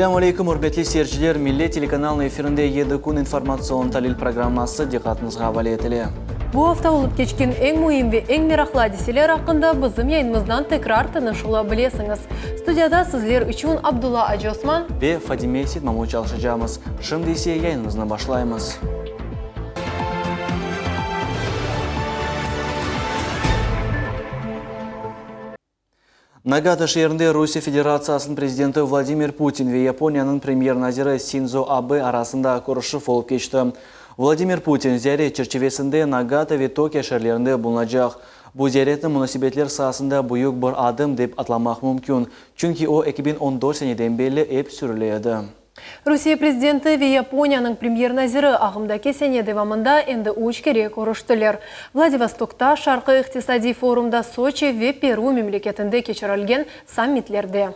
Assalamu alaikum, hurmatli seyirciler. Millet telekanalının efirinde 7 kun informasyon talil programması diqqatinizga havale etili. Bu hafta olup geçkin en muhim ve en meraklı hadiseler hakkında bizim yayınımızdan tekrar tanışıla bilesiniz. Stüdyada sizler için Abdullah Acı Osman ve Fadime Sidmamu çalışacağımız. Şimdi ise yayınımızdan başlayımız. Нагата шерінде Россия Федерациясының президенті Владимир Путин ve Японияның премьер-назирі Синдзо Абе арасында көріші болып кешті. Владимир Путин зиярет черчевесінде Нагата ve Токио шерлерінде bulunacak. Bu ziyaretin münasibetler sahasında büyük bir adım деп atlamak mümkün. Çünkü o 2014 seneden beri hep sürülüyordu. Rusya prezidenti ve Yaponiyanın premyer-naziri ağımdaki sene devamında endi 3 kere görüştüler. Vladivostok'ta Şarkı İktisadi Forum'da Soçi ve Peru memleketinde geçirilgen sammitlerde.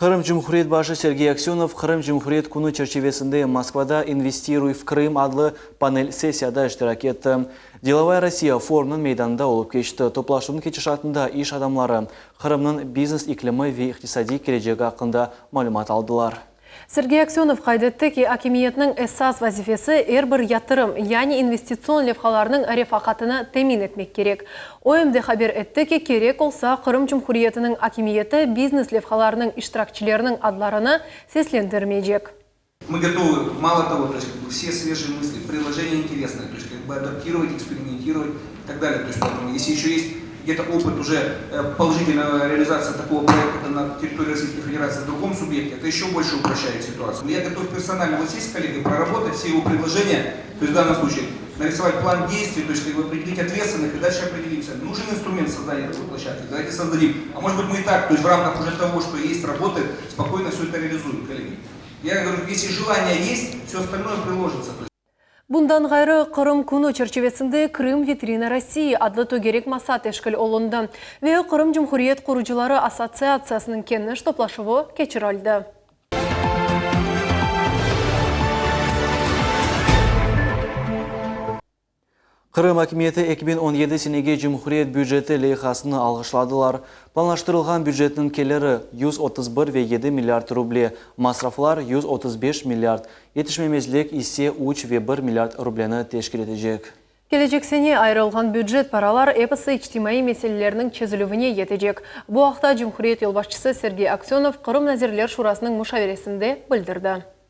Крым Cumhuriyet başı Sergey Aksyonov Крым Cumhuriyet Kunu çerçevesinde Moskvada "Investiruy в Крым" adlı panel sessiyada iştirak etti. Delovaya Rossiya forumunun meydanında olup geçti. Toplaşmanın keçişatında iş adamları Kırım'ın biznes iklimi ve iktisadi geleceği hakkında malumat aldılar. Sergey Aksyonov kaydetti ki hakimiyetinin esas vazifesi bir yatırım, yani investitsion levhalarının refakatını temin etmek gerek. O hem de haber etti ki gerek olsa Kırım Cumhuriyeti'nin hakimiyeti biznes levhalarının iştirakçilerinin adlarını seslendirmeyecek. Мы готовы, мало того, то есть все свежие мысли, предложения интересные, то есть адаптировать, экспериментировать и так далее. То есть, если еще есть где-то опыт уже положительной реализации такого проекта на территории Российской Федерации в другом субъекте, это еще больше упрощает ситуацию. Я готов персонально вот здесь с коллегой проработать все его предложения, то есть в данном случае нарисовать план действий, то есть определить ответственных и дальше определимся. Нужен инструмент создания такой площадки, давайте создадим. А может быть мы и так, то есть в рамках уже того, что есть, работает, спокойно все это реализуем, коллеги. Я говорю, если желание есть, все остальное приложится. Bundan gayrı Kırım Kunu çerçevesinde Kırım Vitrina России adlı tögerek masa teşkil olundu ve Kırım Cumhuriyet Kurucuları Asosiyatsiyasının kendiş toplaşığı geçirildi. Kırım hakimiyeti 2017 senege Cumhuriyet büdjeti leyhasını algıçladılar. Planlaştırılgan büdjetin kelleri 131,7 milyard ruble, masraflar 135 milyard, yetişmemezlik ise 3,1 milyard rubleni teşkil edecek. Gelecek sene ayrılgan büdjet paralar episi içtimai meselelerinin çözülüvüne yetecek. Bu haqda Cumhuriyet Yolbaşçısı Sergey Aksyonov Kırım Nazirler Şurasının müşaviresinde bildirdi.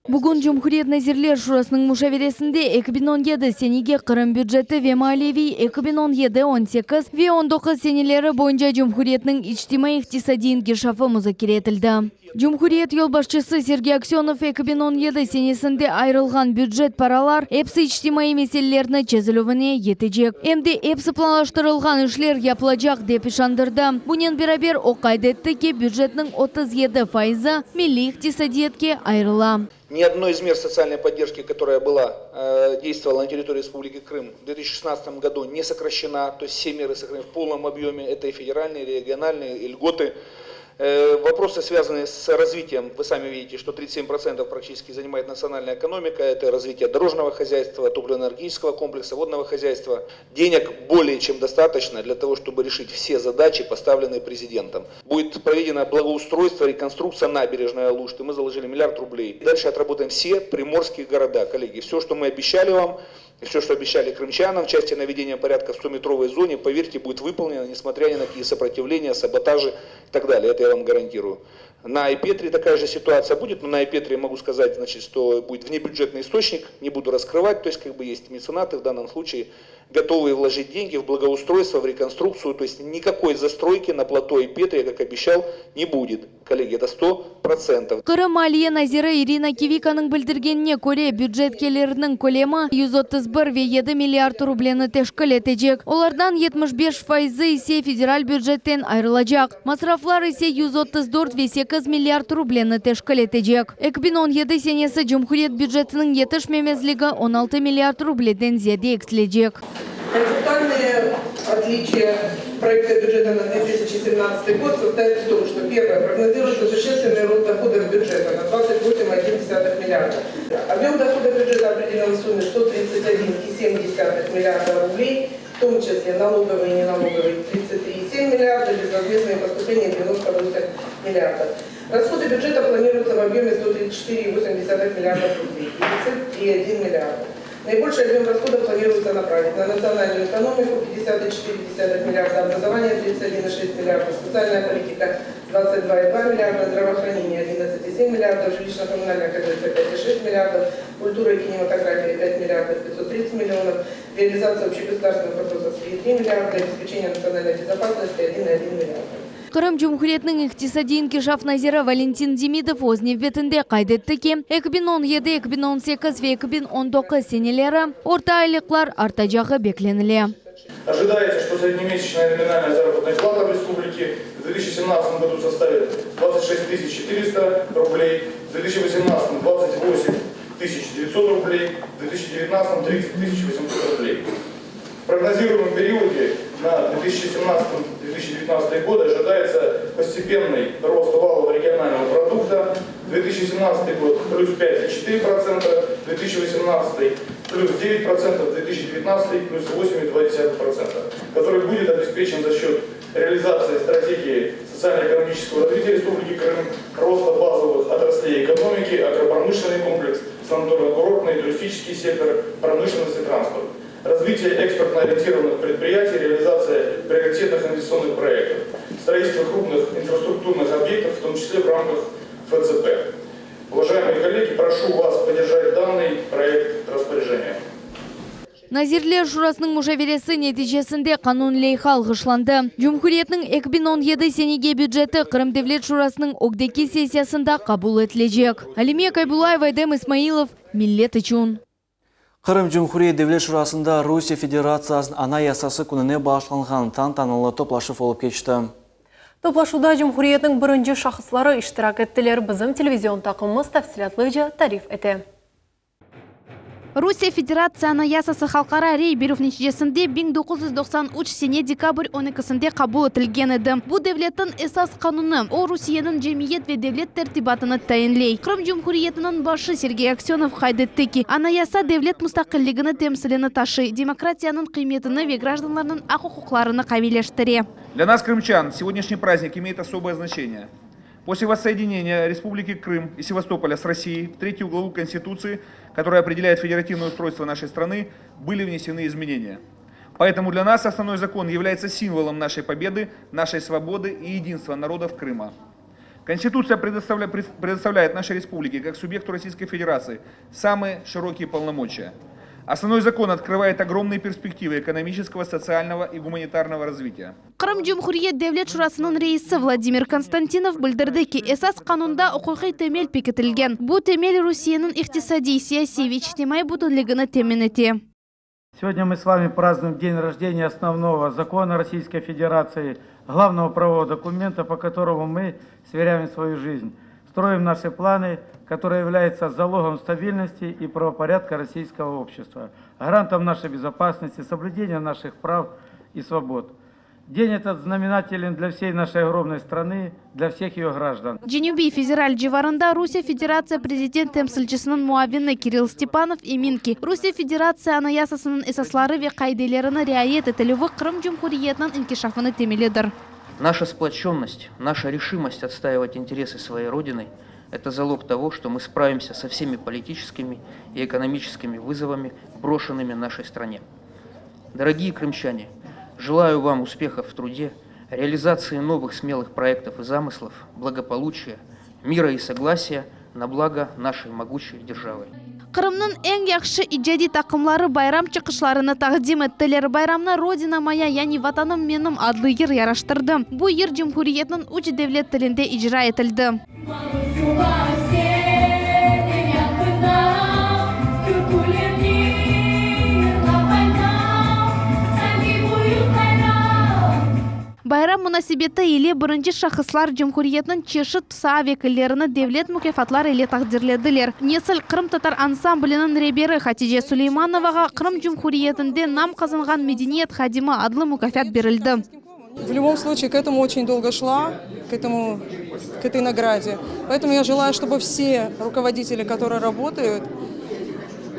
Bugün Cumhuriyet Nazirler Şurasının müşaviresinde 2017 senege Kırım büdjeti ve maliyevi 2017-18 ve 19 seneleri boyunca Cumhuriyet'nin içtimai iktisadi inkişafı müzakere etildi. Cumhuriyet Yolbaşçısı Sergey Aksyonov 2017 senesinde ayrılgan büdjet paralar hepsi içtimai meselelerini çözülüvüne yetecek. Hem de hepsi planlaştırılgan işler yapılacak dep işandırdı. Bunun beraber o kaydetti ki büdjetinin 37% milli iktisadiyetke ayrıla. Ни одной из мер социальной поддержки, которая действовала на территории Республики Крым в 2016 году, не сокращена. То есть все меры сохранены в полном объеме. Это и федеральные, и региональные, и льготы. Вопросы, связанные с развитием, вы сами видите, что 37% практически занимает национальная экономика, это развитие дорожного хозяйства, топливно-энергетического комплекса, водного хозяйства. Денег более чем достаточно для того, чтобы решить все задачи, поставленные президентом. Будет проведено благоустройство, реконструкция набережной Алушты, мы заложили миллиард рублей. Дальше отработаем все приморские города, коллеги. Все, что мы обещали вам, и все, что обещали крымчанам в части наведения порядка в 100-метровой зоне, поверьте, будет выполнено, несмотря ни на какие сопротивления, саботажи и так далее. Это я вам гарантирую. На Айпетре такая же ситуация будет, но на Айпетре могу сказать, значит, что будет внебюджетный источник, не буду раскрывать, то есть как бы есть меценаты в данном случае, готовые вложить деньги в благоустройство, в реконструкцию, то есть никакой застройки на плато Айпетре, как обещал, не будет. Коллеги, это 100%. Kırım Maliye Naziri Irina Kivika'nın bildirgenine göre büdjet gelirinin kolemi 131,7 milyard rubleni teşkil edecek. Onlardan 75% ise federal büdjetten ayrılacak. Masraflar ise 134,8 milyard rubleni teşkil edecek. 2017 senesi Cumhuriyet büdjetinin yetişmemezliği 16 milyard rubleden ziyade eksilecek. Концептуальные отличия проекта бюджета на 2017 2012 год состоит в том, что первое, прогнозируется существенный рост доходов бюджета на 28,1 миллиарда. Объем дохода бюджета определен в сумме 131,7 миллиарда рублей, в том числе налоговые и неналоговые 33,7 миллиарда, безвозмездные поступления 98 миллиардов. Расходы бюджета планируются в объеме 134,8 миллиардов рублей, дефицит 3,1 миллиарда. Наибольший объем расходов планируется направить на национальную экономику 50,4 миллиарда, образование 31,6 миллиардов, социальная политика 22,2 миллиарда, здравоохранение 11,7 миллиардов, жилищно-коммунальное хозяйство 5,6 миллиардов, культура и кинематография 5 миллиардов 530 миллионов, реализация общегосударственных вопросов 3,3 миллиарда, обеспечение национальной безопасности 1,1 миллиарда. Қырым Жұмхуретнің иқтисади инкишаф назира Валентин Демидов өз небетінде қайдетті ке 2017-2018 ve 2019 сенелері орта айлықлар артажағы бекленілі. Ожидается, что среднемесячная номинальная заработная плата в республике в 2017 году составит 26 400 рублей, в 2018 28 900 рублей, в 2019 30 800 рублей. В прогнозируемом периоде на 2017-2019 годы ожидается постепенный рост валового регионального продукта. 2017 год плюс 5,4%, 2018 плюс 9%, 2019 плюс 8,2%, который будет обеспечен за счет реализации стратегии социально-экономического развития Республики Крым, роста базовых отраслей экономики, агропромышленный комплекс, санаторно-курортный, туристический сектор, промышленность и транспорт. Развитие экспортно-ориентированных предприятий, реализация приоритетных инвестиционных проектов, строительство крупных инфраструктурных объектов, в том числе в рамках ФЦП. Уважаемые коллеги, прошу вас поддержать данный проект распоряжения. Назирлер Шурасының мушавересі нәтижесінде қанун лейхі алғышланды. Жұмхуриетінің 2017 сенеге бюджеті Қырым Девлет Шурасының Огдеки сессиясында қабул етілежек. Алимия Кайбулаева, Эдем Исмаилов, Миллет Ичун. Қырым Жұмхурия Девлет Шурасында Русия Федерациясының ана ясасы күніне бағышланған тантаналы топлашып олып кечті. Топлашуда Жұмхуриетінің бірінші шақыслары иштирак еттілер. Бізім телевизион тақымыз тәфсилатлыжа тариф еті. Русия Федерацияны ясасы халқара рей беру нәтижесінде 1993 сене декабрь 12-сінде қабыл етілген еді. Бұл девлеттің эсас қануны, о Русияның жемиет ве девлет тәртибатыны тайынлей. Қырым Жұмхуриетінің башы Сергей Аксенов қайдетті ки, анаяса девлет мұстақиллігіні темсіліні ташы, демократияның қиметіні ве гражданларының ақ-құқықларыны қавилештіре. Для нас, крымчан, сегодняшний праздник имеет особое значение. После воссоединения Республики Крым и Севастополя с Россией в 3-ю главу Конституции, которая определяет федеративное устройство нашей страны, были внесены изменения. Поэтому для нас основной закон является символом нашей победы, нашей свободы и единства народов Крыма. Конституция предоставляет нашей республике, как субъекту Российской Федерации, самые широкие полномочия. Основной закон открывает огромные перспективы экономического, социального и гуманитарного развития. Қырым Жұмхуриет Девлет Шурасының рейсі Владимир Константинов білдірді ки, эсас қанунда құқықи темел бекітілген. Бұл темел Русияның иқтисади, саяси ве ичтимай бүтінлігіні темен ете. Сегодня мы с вами празднуем день рождения основного закона Российской Федерации, главного правового документа, по которому мы сверяем свою жизнь, строим наши планы, которые являются залогом стабильности и правопорядка российского общества, гарантом нашей безопасности, соблюдения наших прав и свобод. День этот знаменателен для всей нашей огромной страны, для всех ее граждан. Женюби федераль дживарында Русия Федерация президент темсілчісінің муавины Кирилл Степанов и Минки. Русия Федерация анаясасының эсаслары ве қайделеріні реайет етілігі Қырым Жұмхуриетінің инкишафыны темеледір. Наша сплоченность, наша решимость отстаивать интересы своей Родины – это залог того, что мы справимся со всеми политическими и экономическими вызовами, брошенными нашей стране. Дорогие крымчане, желаю вам успехов в труде, реализации новых смелых проектов и замыслов, благополучия, мира и согласия на благо нашей могучей державы. Қырымның ең яқшы иджади тақымлары байрам чықышларыны тақдим еттілер. Байрамна Родина моя, яни ватаным менім адлы ер яраштырды. Бұл ер Жұмхуриетінің үш девлет тілінде ижра етілді. Байрам мунасибеті еле бірінші шақыслар Жұмхуриетінің чеші тұса векілеріні девлет мүкефатлар еле тақдирледілер. Несіл Қырым татар ансамблінің ребері Хатиже Сулеймановаға Қырым Жұмхуриетінде нам қазанған медениет хадимы адлы мүкефат берілді. В любом случае, к этому очень долго шла, к этой награде. Поэтому я желаю, чтобы все руководители, которые работают,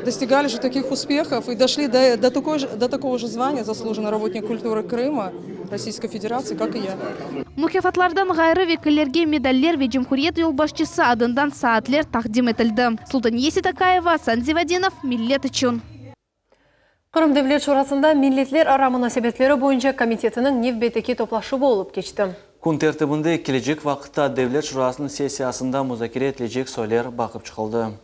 достигали же таких успехов и дошли до такого же звания заслуженный работник культуры Крыма, Российской Федерации, как и я. Мукафатлардан гайры векілерге медальлер ве Жумхуриет юлбашчысы адындан саатлер тақдим етілді. Султан Есетакаева, Санзивадинов, Миллет үшін. Қырым Девлет Шурасында миллетлер ара мунасабетлері бойынша комитетінің невбетеке топлашы болып кечті. Күн тәртібінде келешек вақытта Девлет Шурасының сессиясында музакире етілежек сөйлер бақып шығылды.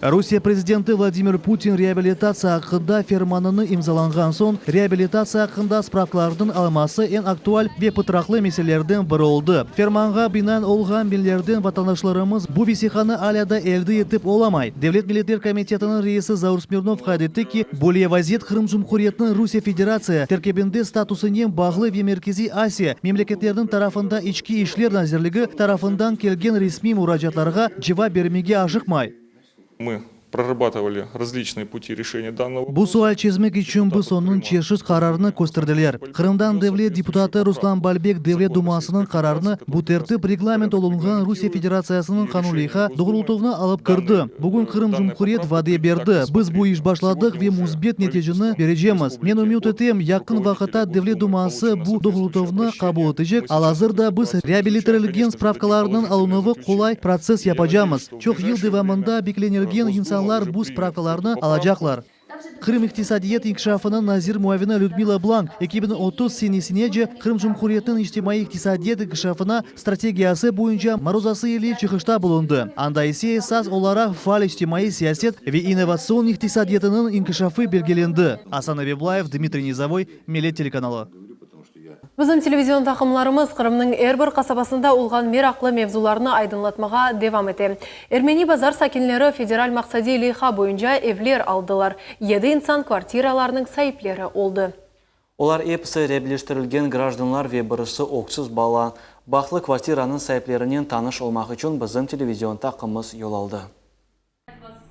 Россия президенті Владимир Путин реабилитация ақында ферманыны имзаланған сон, реабилитация ақында справкалардың алмасы ең актуаль ве пытрақлы меселерден бірі oldu. Ферманға бинан олған билерден ватандашларымыз bu весиханы аляда elde етіп оламай. Devlet Milletler Komiteti'nin reisi Zaur Smirnov kaydetti ki, Bolye vaziyet Kırım Cumhuriyeti'nin Rusya Federatsiya terkebinde statusunun bağlı ve Merkezi Asya memleketlerinin tarafında içki işler nazirligi tarafından kelgen resmi müracaatlarga cevap vermege aşıkmay. Мы прорабатывали различные пути решения данного Bu sual çözmek için biz onun çeşit kararını gösterdiler. Kırım'dan devlet deputatı Ruslan Balbek Devlet Dumasının kararını bu tertip reglament olungan Rusya Federasyasının kanunluğa doğrultuğuna alıp kırdı. Bugün Kırım Cumhuriyet vade berdi. Biz bu iş başladık ve müsbet neticeni vereceğiz. Men ümit etem yakın vakitte Devlet Duması bu doğrultuğunu kabul edecek. Alazırda biz reabilitirilgen spravkalarının alınıvı kolay proses yapacağız. Çok yıl devamında beklenirgen insanlar bu spravkalarını alacaklar. Kırım İktisadiyet İnkişafı'nın nazir muavini Людмила Blank 2030 senesinde Kırım Cumhuriyeti'nin içtimai iktisadiyet inkişafına stratejiyası boyunca maruzası ile çıkışta bulundu. Anda ise esas olarak faal içtimai siyaset ve inovasyon iktisadiyetinin inkişafı belgelendi. Hasan Abiblayev, Dmitry Nizavoy, Millet Teлеканалы. Bizim televizyon takımlarımız Kırımның әрбір қасабасында olған мерақлы мевзуларını aydınlatmağa devam etti. Ermeni bazar sakinleri federal maqsadi leyha boyunca evler aldılar. 7 insan kvartiralarının sahipleri oldu. Олар епісі реабилиштірілген гражданлар ve бірісі оқсыз бала. Бақлы квартиранын сahiplerinin tanış olmak için bizim televizyon takımımız yol aldı.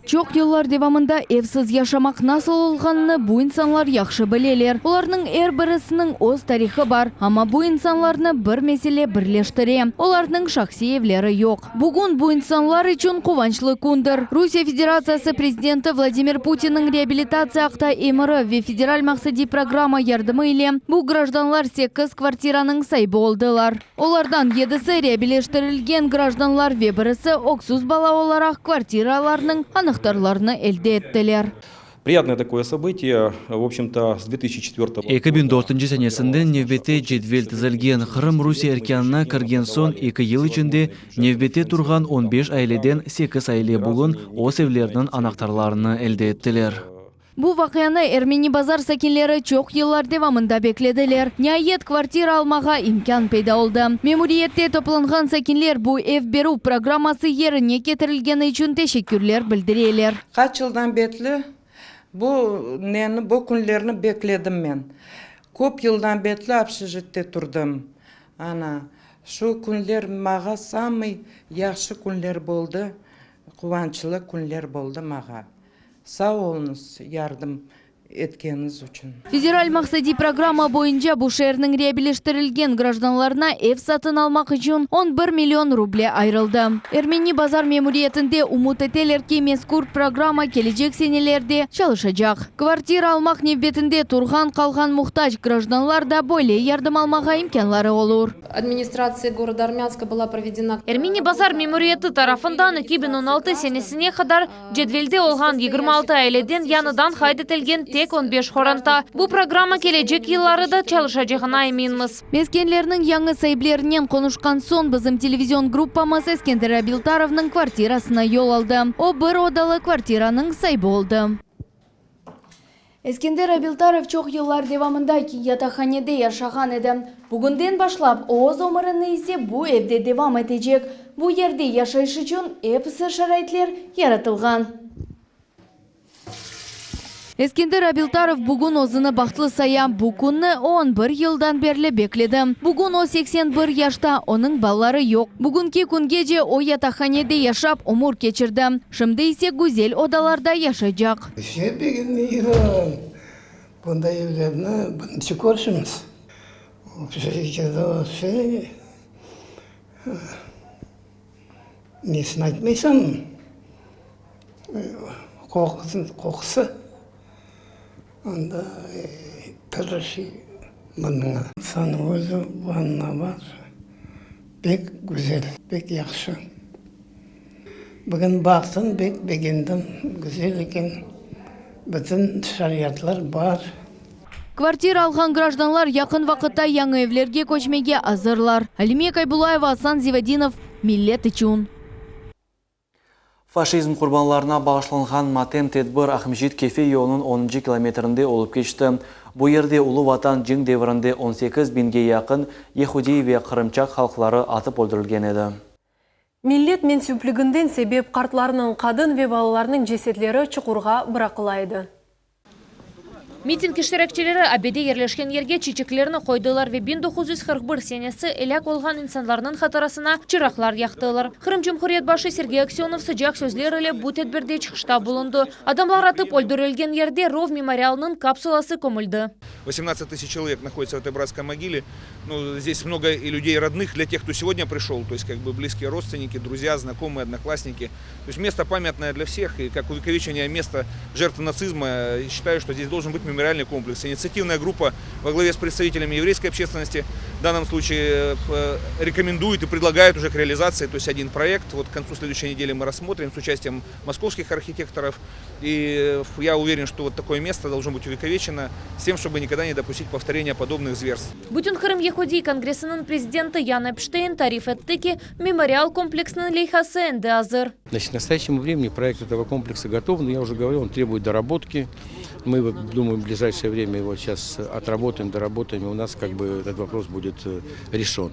Çok yıllar devamında evsiz yaşamak nasıl olganını bu insanlar yaxşı bileler. Onların her birisinin öz tarihi var. Ama bu insanlarını bir mesele birleştire. Onların şahsi evleri yok. Bugün bu insanlar için kuvançlı kundur. Rusya Federasyası Prezidenti Vladimir Putin'in reabilitasiya akta emiri ve federal maksadi programa yardımı ile bu grajdanlar 8 kvartiranın sahibi oldular. Onlardan 7'si reabiliştirilgen grajdanlar ve birisi oksuz bala olarak kvartiralarının anahtarlarını elde ettiler. Приятное такое событие, в общем-то, с 2004 года. 2004 senesinde nevbete cedvel tizilgen Kırım Rusya erkanına kirgen son 2 yıl içinde nevbete turgan 15 aileden 8 aile bugün o evlerinin anahtarlarını elde ettiler. Bu vakıyanı Ermeni bazar sakinleri çok yıllar devamında beklediler. Nihayet kvartira almağa imkan peyda oldu. Memuriyette toplangan sakinler bu ev beru programması yerine getirilgeni için teşekkürler bildiriyorlar. Kaç yıldan betli bu günlerini bekledim ben. Көп yıldan betli общежитте durdum. Ana, şu günler mağa samый yaxşı günler boldu. Kuvançlı günler boldu mağa. Sağ olunuz yardım etkeniz için. Federal maksadi programa boyunca bu şehrin reabiliştirilgen grajdanlarına ev satın almak için 11 milyon ruble ayrıldı. Ermeni bazar memuriyetinde umut eteler ki mezkur programa gelecek senelerde çalışacak. Kvartira almak nöbetinde turgan kalgan muhtaç grajdanlar da böyle yardım almağa imkanları olur. Администрация города Армянска была проведена. Ermeni bazar memuriyeti tarafından 2016 senesine kadar cedvelde olgan 26 aileden yanıdan kaydetilgen tek 15 хорanta. Bu programa gelecek yılları da çalışacağına eminmiz. Meskenlerinin yanı sahiplerinden konuşkan son bizim televizyon gruppamız Eskender Abiltarov'nın kvartirasına yol aldı. O bir odalı kvartiranın sahibi oldu. Eskender Abiltarov çok yıllar devamında yatakhanede yaşagan edi. Bugünden başlap oğuz ömrünü ise bu evde devam edecek. Bu yerde yaşayış için hepsi şaraytlar yaratılgan. Eskender Abiltarov bugün özünü baxtlı saya. Bu günü 11 yıldan beri bekledi. Bugün o 81 yaşta, onun balları yok. Bugünkü gün gece o yatakhanede yaşap umur geçirdi. Şimdi ise güzel odalarda yaşayacak. Bunday evlerini birinci görüşümüz. несін айтмайсам, қоқысы, анда кіріші мұныңа. Саны өзі ванна бар, бек güzel, бек яқшы. Бүгін бақтын бек бегендім, güzel екен, бүтін шариатлар бар. Квартира алған гражданлар яқын вақытта яңы evlerге көчмеге азырлар. Алимия Кайбулаева, Асан Зивадинов, Миллет Ичун. Фашизм құрбанларына бағышланған матем тедбір Ахмжит Кефе yolunun 10 километрінде олып кешті. Бұл ерде Улы Ватан жың девірінде 18 бинге яқын Ехуди ве Қырымчақ халқылары атып өлдірілген еді. Миллет менсүплігінден себеп қартларының қадын ве балаларының жесетлері чұқырға бұрақылайды. Митинг iştirakçileri abede yerleşken yerге çiçeklerini koydular ve 1941 senesi elak olgan insanların hatırasına çıraqlar yaktыlar. Kırım Cumhuriyet başı Sergey Aksyonov sıcak sözleriyle bu tedbirde çıkışta bulundu. Adamlar atıp öldürülgen yerde Rov мемориалının kapsulası көмілді. 18 тысяч человек находится в этой братской могиле. Ну, здесь много и людей родных для тех, кто сегодня пришел, то есть как бы близкие родственники, друзья, знакомые, одноклассники. То есть место памятное для всех, и как увековечение места жертв нацизма, считаю, что здесь должен быть мемориальный комплекс. Инициативная группа во главе с представителями еврейской общественности в данном случае рекомендует и предлагает уже к реализации, то есть один проект. Вот к концу следующей недели мы рассмотрим с участием московских архитекторов. И я уверен, что вот такое место должно быть увековечено с тем, чтобы никогда не допустить повторения подобных зверств. Бүтін Қырым Ехуди Конгрессінің президенті Ян Эпштейн тариф етті ки мемориал комплексінің лейхасы әнді азыр. Значит, к настоящему времени проект этого комплекса готов, но я уже говорил, он требует доработки. Мы, думаем, в ближайшее время его сейчас отработаем, доработаем, и у нас как бы этот вопрос будет решен.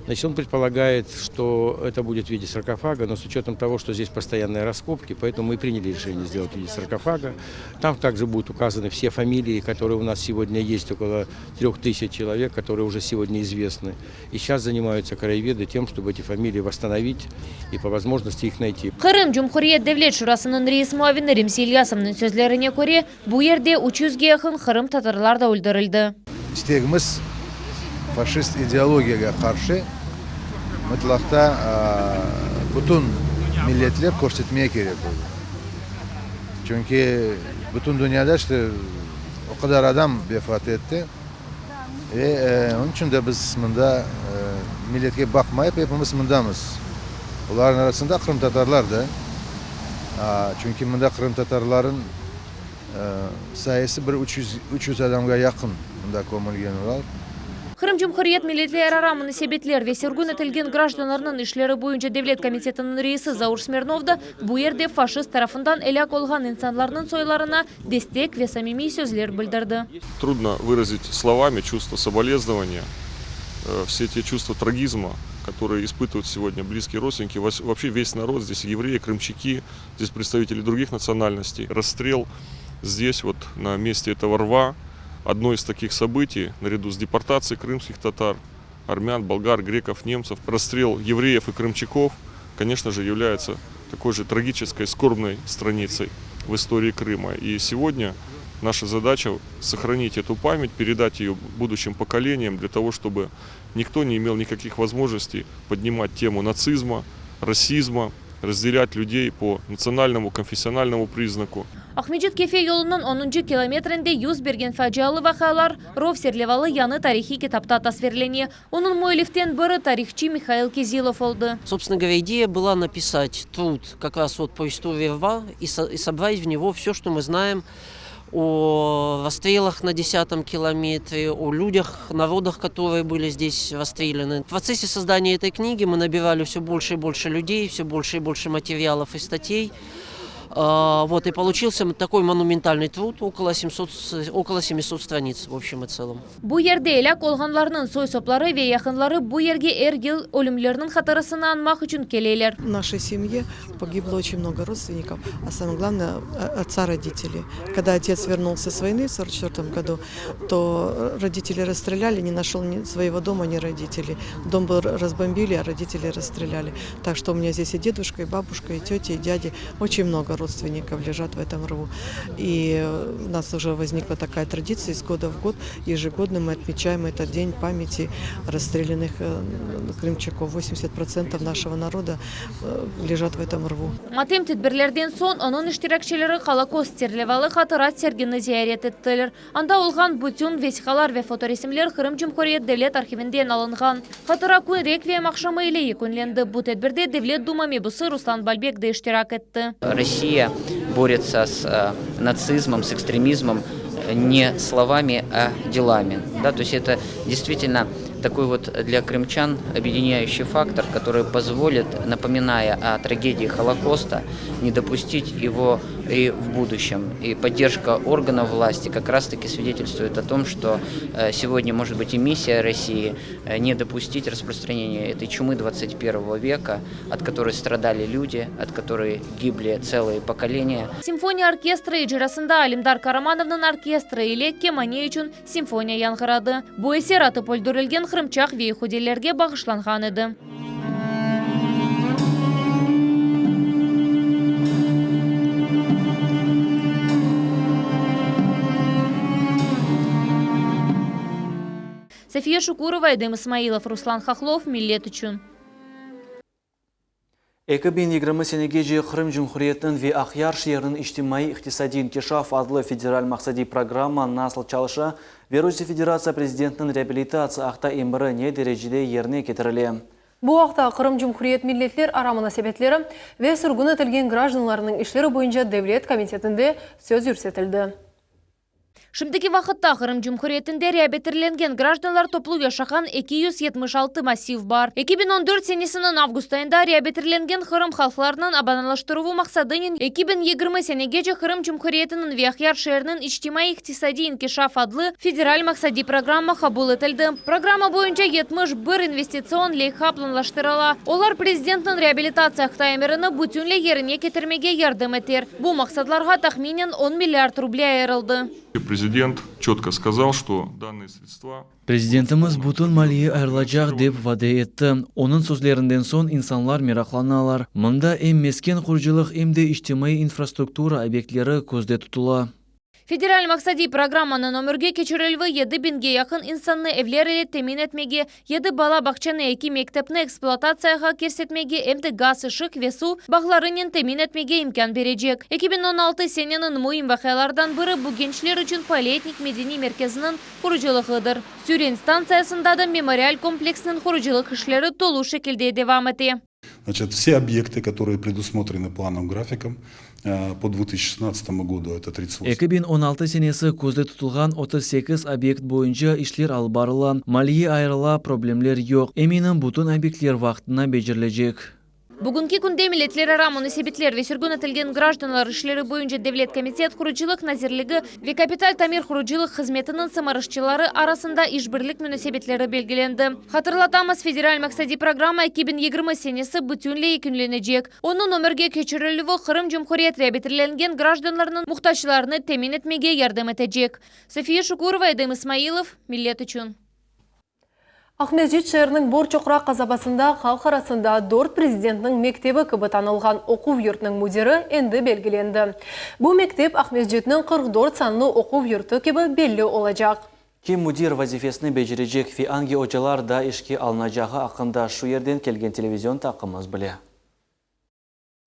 Значит, он предполагает, что это будет в виде саркофага, но с учетом того, что здесь постоянные раскопки, поэтому мы приняли решение сделать в виде саркофага. Там также будут указаны все фамилии, которые у нас сегодня есть, около 3000 человек, которые уже сегодня известны. И сейчас занимаются краеведы тем, чтобы эти фамилии восстановить и по возможности их найти. Қырым Cumhuriyet Devlet Şurasının reis muavini Rimsi İlyasovның sözlerine göre bu yerde 300'ge yakın Қырым татарлар да öldürüldü. İsteğimiz faşist ideologiyaga qarşı mutlaqda bütün milletler ko'rsatmaya kerak bo'ldi. Çünkü bütün dünyada işte o kadar adam vefat etti. Ve onun için de biz bunda milletke bakmayıp hepimiz bundamız. Onların arasında Kırım Tatarlar da. Çünkü bunda Kırım Tatarların sayısı bir 300 adamga yakın bunda көмілген var. Қырым Cumhuriyet Milletler Ara Münasebetler ve sürgün etilgen gражданларның işleri boyunca Devlet Komitetinin reisi Zauр Smirnov da bu yerde faşist tarafından elak olgan insanların soylarına destek ve samimi sözler bildirdi. Трудно выразить словами чувство соболезнования, все те чувства трагизма, которые испытывают сегодня близкие родственники, вообще весь народ, здесь евреи, крымчаки, здесь представители других национальностей. Расстрел здесь, вот на месте этого рва, одно из таких событий, наряду с депортацией крымских татар, армян, болгар, греков, немцев, расстрел евреев и крымчаков, конечно же, является такой же трагической, скорбной страницей в истории Крыма. И сегодня наша задача сохранить эту память, передать ее будущим поколениям, для того, чтобы никто не имел никаких возможностей поднимать тему нацизма, расизма, разделять людей по национальному, конфессиональному признаку. Ахмеджит Кефе yolunun 10. kilometrinde yüz bergen facialı vakalar Rov Serlevalı yanı tarihi kitapta tasvirleniyor. Onun mualliften biri tarihçi Михаил Кизилов oldu. Собственно говоря, идея была написать труд как раз вот по истории рва и собрать в него все, что мы знаем о расстрелах на 10-м километре, о людях, народах, которые были здесь расстреляны. В процессе создания этой книги мы набирали все больше и больше людей, все больше и больше материалов и статей. Вот, и получился такой монументальный труд, около 700 страниц в общем и целом. Bu yerde elak olganlarının soy soplары ve yakınları bu yerге her yıl ölümlerinin hatırasını anmak için keleyler. В нашей семье погибло очень много родственников, а самое главное отца родителей. Когда отец вернулся с войны в 1944 году, то родители расстреляли, не нашел ни своего дома, ни родителей. Дом был разбомбили, а родители расстреляли. Так что у меня здесь и дедушка, и бабушка, и тети, и дяди, очень много родственников лежат в этом рву. И у нас уже возникла такая традиция, из года в год ежегодно мы отмечаем этот день памяти расстрелянных крымчаков. 80% нашего народа лежат в этом рву. Матем тедбирлерден сон onun iştirakçıları Холокост терлевалы хатырат сергені зиярет еттілер. Анда олған бүтін весихалар ве фоторесімлер Қырым Жұмхуриет Девлет архивінден алынған. Хатыра күн реквием ақшамы иле екінленді. Бұ тедбірде Девлет Дума мебусы Руслан Бальбек де иштирак етті. Россия борется с нацизмом, с экстремизмом не словами, а делами. Да, то есть это действительно такой вот для крымчан объединяющий фактор, который позволит, напоминая о трагедии Холокоста, не допустить его и в будущем. И поддержка органов власти как раз-таки свидетельствует о том, что сегодня может быть и миссия России не допустить распространения этой чумы 21 века, от которой страдали люди, от которой гибли целые поколения. Симфония оркестры ижрасында Алимдар Карамановның оркестры или Кемане үшін симфония яңғырады. Бұл эсер аты пөлдірілген Қырымчақ вейхуделерге бағышланған еді. София Шукурова, Эдем Исмаилов, Руслан Хохлов, Миллет үшін. 2020 сенеге же Қырым Жұмхуриетінің ве Ақяр шерінің иштимаи иқтисади инкишаф адлы федераль мақсади программа насыл чалыша Веруси Федерация президентінің реабилитация ақта ембірі не дәрежеде еріне кетірілі. Бұл ақта Қырым Жұмхуриет миллетлер арамына себетлері ве сұрғын етілген гражданларының ішлері бойынша Девлет комитетінде сөз үрсетілді. Шымдыки вақытта Қырым Жұмхуриетінде реабилитирленген гражданлар топлу яшаған 276 массив бар. 2014 сенесінің август айында реабилитирленген Қырым халқларының абаналаштыру мақсадының 2020 сенеге же Қырым Жұмхуриетінің Вяхяр шерінің иштимаи иқтисади инкишаф адлы федераль мақсади программа қабул етілді. Программа бойынша 71 инвестицион лейха планлаштырыла. Олар президенттің реабилитация қытаймеріні бүтінле еріне кетірмеге ярдым етер. Бұл мақсадларға тахминен 10 миллиард рублей айырылды. Президент четко сказал, что данные средства... Президентimiz butun maliye ayrılacak deb va'da etdi. Onun sözlerinden son insanlar meraklanalar. Mında em mesken qurjılık hem de ijtimoiy infrastruktura obyektleri ko'zda tutula. Федераль мақсади программаны номерге кечірілві 7000-ге яқын insanны evleriyle temin etmеге, 7 бала бақчаны 2 мектепні эксплуатацияға керсетмеге, әмді газ, ышық ве су бағларының temin etмеге имкан бережек. 2016 сененің мұйым вақиялардан бірі бұл генчлер үшін Палетник медени мерkezінің құрыжылығыдыр. Сюрен станциясында да мемориаль комплексінің құрыжылық ішлері толу шекілде девам еті. Значит, все объекты, которые предусмотрены планом графиком по 2016 году, это 38. 2016 senesi көзде tutulgan 38 объект boyunca işler alып barılan, maliye ayrıla problemler yok. Eminim bütün obyektler vaqtına becerilecek. Бүгінгі күнде милетлер арамыны себетлер ве сүргін етілген гражданлар ішлері бойынша Девлет комитет құрыжылық назирлігі ве капиталь тамир құрыжылық қызметінің сымарышчылары арасында ишбірлік мүнесебетлері белгіленді. Хатырлатамыз федераль мақсади программа 2020 сенесі бүтінле екінленежек. Оның номерге кечірілігі Қырым Жұмхуриет реабилитирленген гражданларының мұқтажларыны темин етмеге ярдым етежек. София Шукурова, Эдем Исмаилов, Миллет үшін. Ахмеджит шерінің Борчоқра қазабасында халық арасында Дорт президентінің мектебі кібі танылған оқу йұртының мудирі енді белгіленді. Бұл мектеп Ахмеджитінің 44 санлы оқу йұрты кібі белі олacak. Ким мудир вазифесini бежірежек фи анги очалар да ішке алынажағы ақында шу ерден келген телевизион тақымыз біле.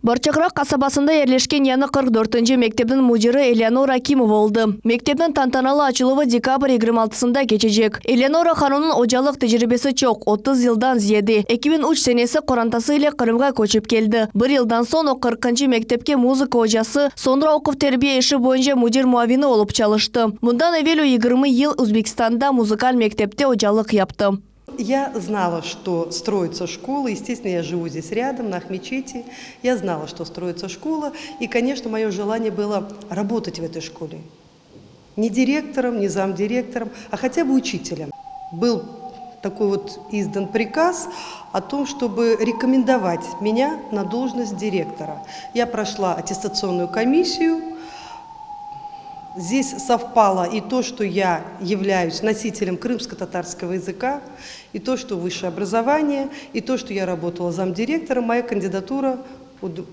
Борчоқра қасабасында ерлешкен яны 44-ші мектептің мудирі Элеонора Акимова болды. Мектептің тантаналы ачылуы декабрь 26-сында кечежек. Элеонора ханунun ожалық тәжірибесі чоқ, 30 жылдан зиеді. 2003 сенесі Қорантасы ile Қырымға көчіп келді. Бір жылдан сон о 40-ші мектепке музыка ожасы, sonra оқып тербие іші бойынша мудир муавини олып чалышты. Мұндан әвелу 20 ел Өзбекстанда музыкаль мектепте ожалық япты. Я знала, что строится школа, естественно, я живу здесь рядом, на Ахмечете. Я знала, что строится школа, и, конечно, мое желание было работать в этой школе. Не директором, не замдиректором, а хотя бы учителем. Был такой вот издан приказ о том, чтобы рекомендовать меня на должность директора. Я прошла аттестационную комиссию. Здесь совпало и то, что я являюсь носителем крымско-татарского языка, и то, что высшее образование, и то, что я работала замдиректором. Моя кандидатура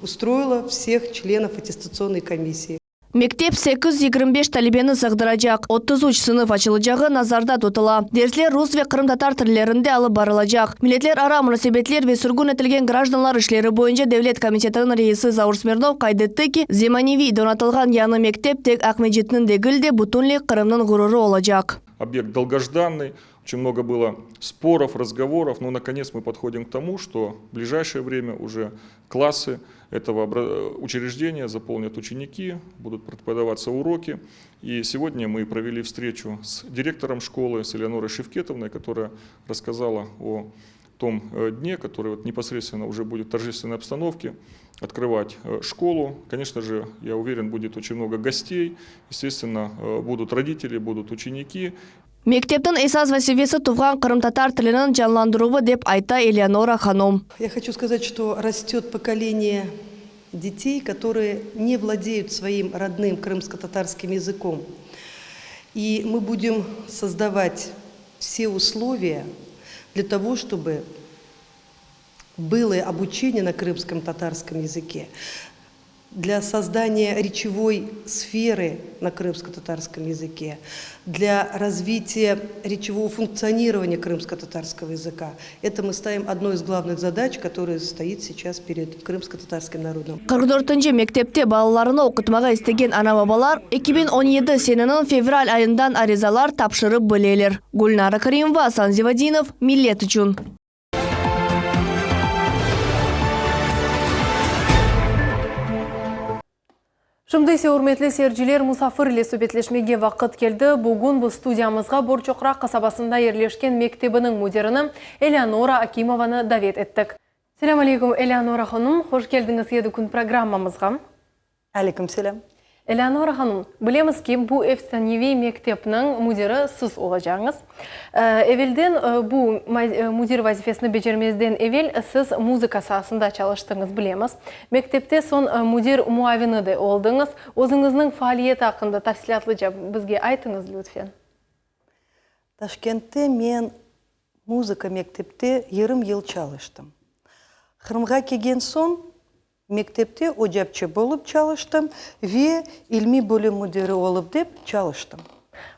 устроила всех членов аттестационной комиссии. Мектеп 825 талибені сағдырajak, 33 сынып açılacағы назарда тұтыла. Дерслер рус ве қырым татар тілерінде алып барылajak. Милетлер ара мұнасебетлер ве сүргін етілген гражданлар ішлері бойынша Девлет комитетінің рейсі Заур Смирнов қайдетті ки, Земаневи донатылған яны мектеп тек Ахмеджетінің дегілде бұтынле Қырымның ғұрыры олajak. Объект долгожданный, очень много было споров, разговоров, но наконец мы подходим к тому, что в ближайшее время уже классы этого учреждения заполнят ученики, будут преподаваться уроки. И сегодня мы провели встречу с директором школы, с Элеонорой Шевкетовной, которая рассказала о том дне, который непосредственно уже будет в торжественной обстановке открывать школу. Конечно же, я уверен, будет очень много гостей, естественно, будут родители, будут ученики. Мектептің эсас вазифесі туған қырым татар тілінің жанландыруы деп айта Элеонора ханым. Я хочу сказать, что растет поколение детей, которые не владеют своим родным крымско-татарским языком. И мы будем создавать все условия для того, чтобы было обучение на крымском татарском языке, для создания речевой сферы на крымско-татарском языке, для развития речевого функционирования крымско-татарского языка. Это мы ставим одной из главных задач, которая стоит сейчас перед крымско-татарским народом. 44-нче мектепте балаларыны оқытмаға істеген ана-бабалар 2017 сененің февраль айындан аризалар тапшырып білелер. Гүлнара Каримова, Асан Зевадинов, Миллет үшін. Шымдайсы урметлі серджілер мұсафыр иле сөбетлешмеге вақыт келді. Бүгін бұл студиямызға Борчоқрақ қасабасында ерлешкен мектебінің мудеріні Элеонора Акимованы давет еттік. Селам алейкум, Элеонора ханым, хош келдіңіз еді күн программамызға. Алейкум селам. Элеонора ханым, білеміз ки, бұл Эфстаневи мектепнің мудері сіз олажаңыз. Эвелден бұл мудер вазифесіні бежермезден эвел сіз музыка сahasында çalıştыңыз білеміз. Мектепте сон мудер муавиныды олдыңыз. Өзіңіздің фаалиет ақында тәфсилатлыca бізге айтыңыз, лütfen. Ташкентте мен музыка мектепте yarım yıl çalıştım. Қырымға келген сон мектепте ocakçı болып çalıştım ve ilmi bölüm müdürü olup деп çalıştım.